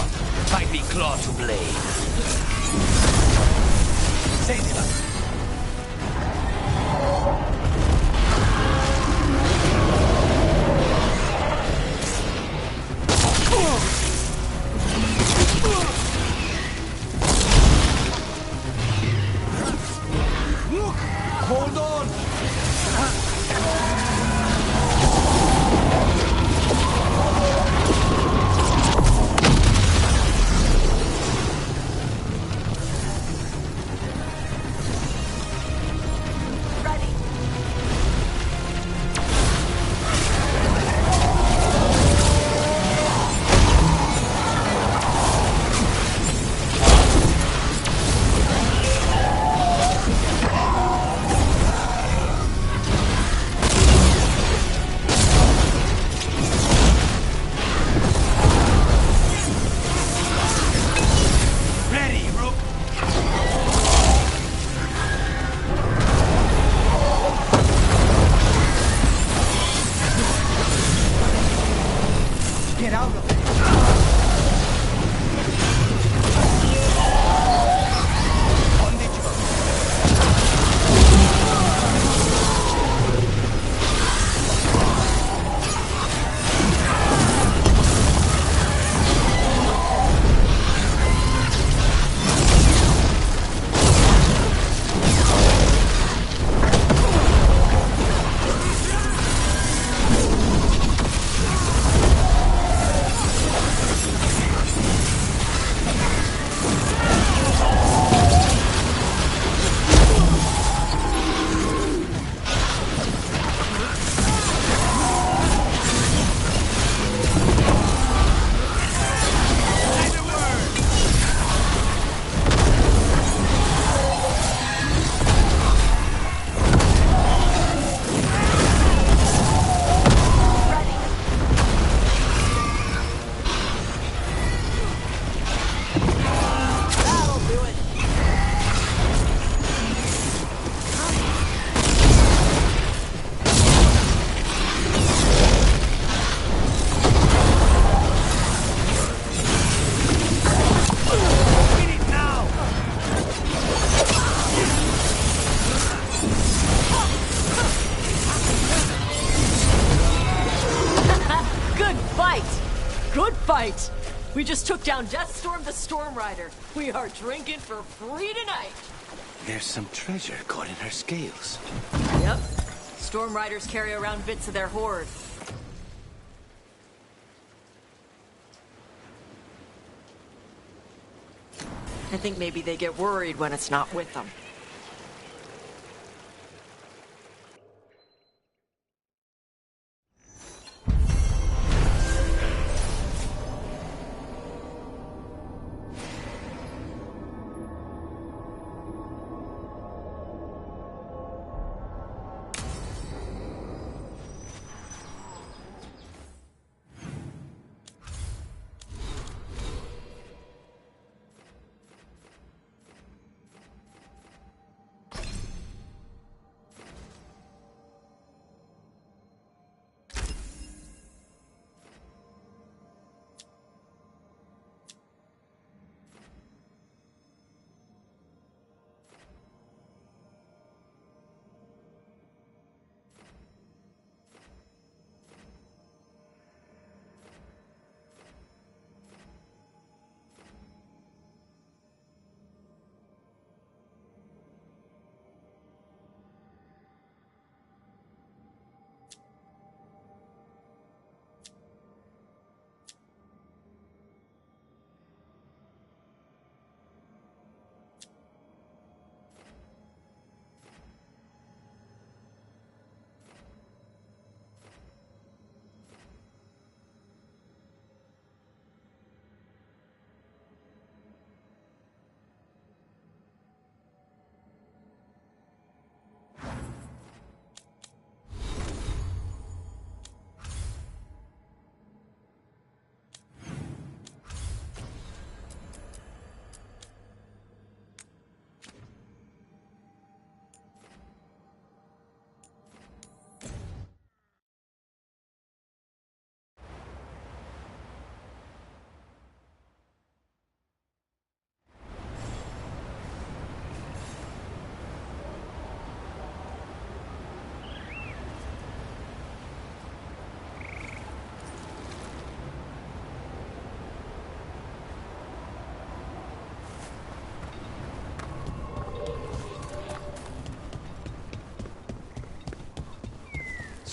fight me claw to blade. Save us. Look! Hold on! right. We just took down Deathstorm the Storm Rider. We are drinking for free tonight. There's some treasure caught in her scales. Yep. Storm Riders carry around bits of their hoard. I think maybe they get worried when it's not with them.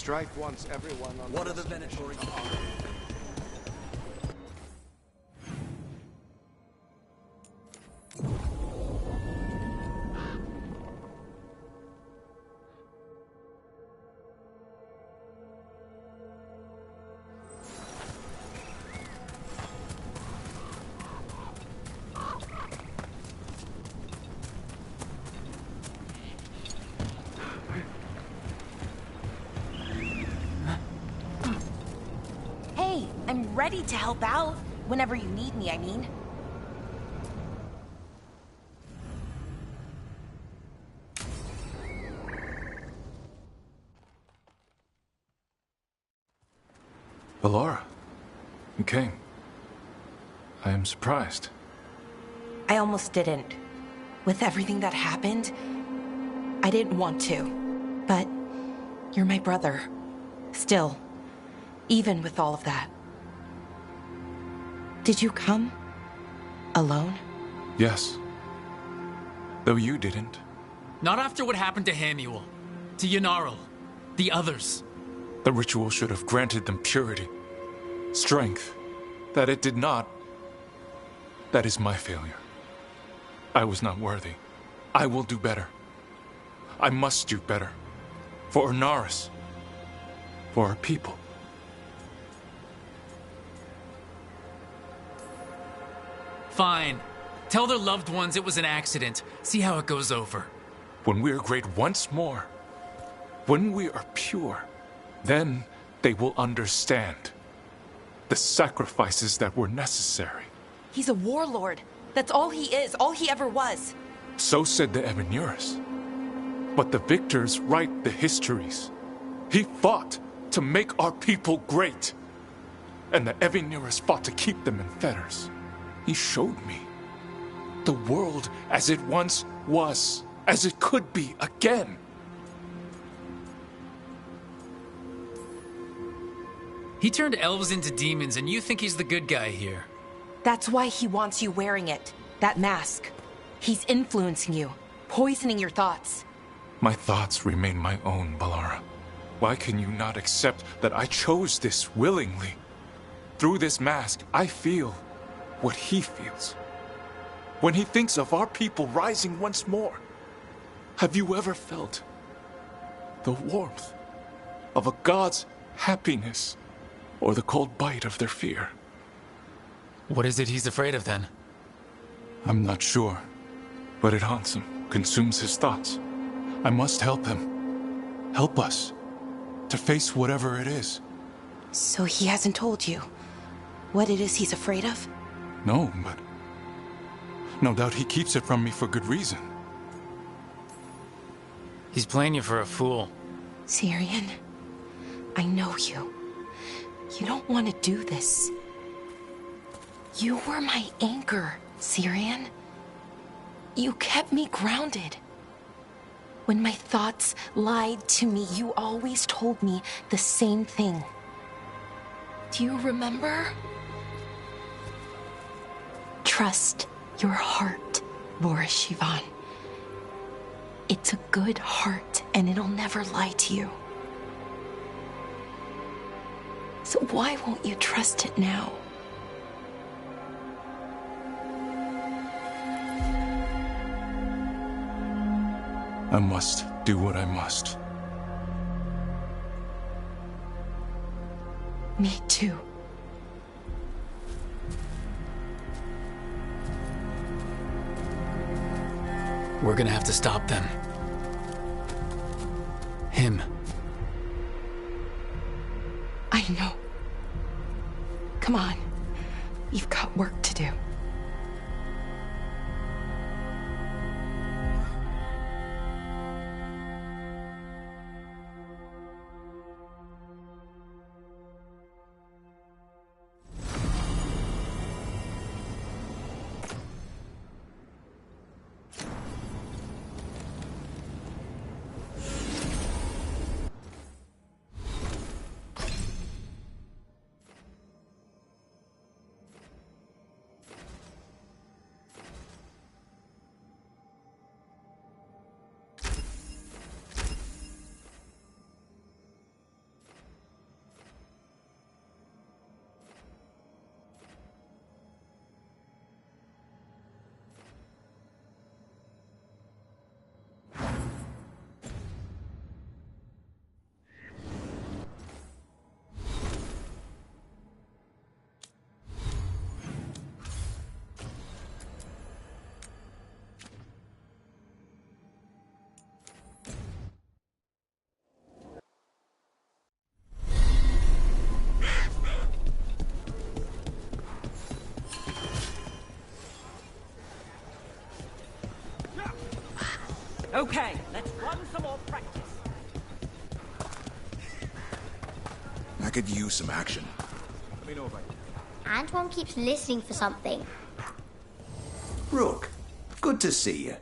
Strife wants everyone on What are the Venatori? I'm ready to help out. Whenever you need me, I mean. Valora, you came. I am surprised. I almost didn't. With everything that happened, I didn't want to. But you're my brother. Still, even with all of that. Did you come? Alone? Yes. Though you didn't. Not after what happened to Hamuel, to Yanarl, the others. The ritual should have granted them purity, strength. That it did not. That is my failure. I was not worthy. I will do better. I must do better. For Ornaris. For our people. Fine. Tell their loved ones it was an accident. See how it goes over. When we are great once more, when we are pure, then they will understand the sacrifices that were necessary. He's a warlord. That's all he is, all he ever was. So said the Evanuris. But the victors write the histories. He fought to make our people great. And the Evanuris fought to keep them in fetters. He showed me the world as it once was, as it could be again. He turned elves into demons, and you think he's the good guy here. That's why he wants you wearing it. That mask. He's influencing you, poisoning your thoughts. My thoughts remain my own, Balara. Why can you not accept that I chose this willingly? Through this mask, I feel what he feels. When he thinks of our people rising once more, have you ever felt the warmth of a god's happiness or the cold bite of their fear? What is it he's afraid of then? I'm not sure, but it haunts him, consumes his thoughts. I must help him. Help us to face whatever it is. So he hasn't told you what it is he's afraid of? No, but no doubt he keeps it from me for good reason. He's playing you for a fool. Syrian, I know you. You don't want to do this. You were my anchor, Syrian. You kept me grounded. When my thoughts lied to me, you always told me the same thing. Do you remember? Trust your heart, Boris Shivan. It's a good heart, and it'll never lie to you. So why won't you trust it now? I must do what I must. Me too. We're gonna have to stop them. Him. I know. Come on. We've got work to do. Okay, let's run some more practice. I could use some action. Let me know about it. Antoine keeps listening for something. Rook, good to see you.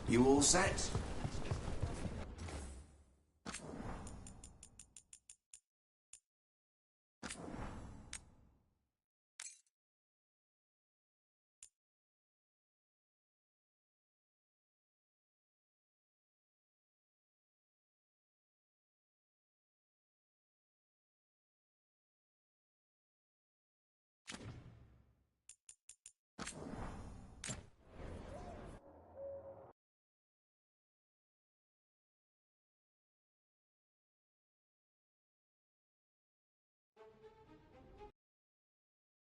You all set?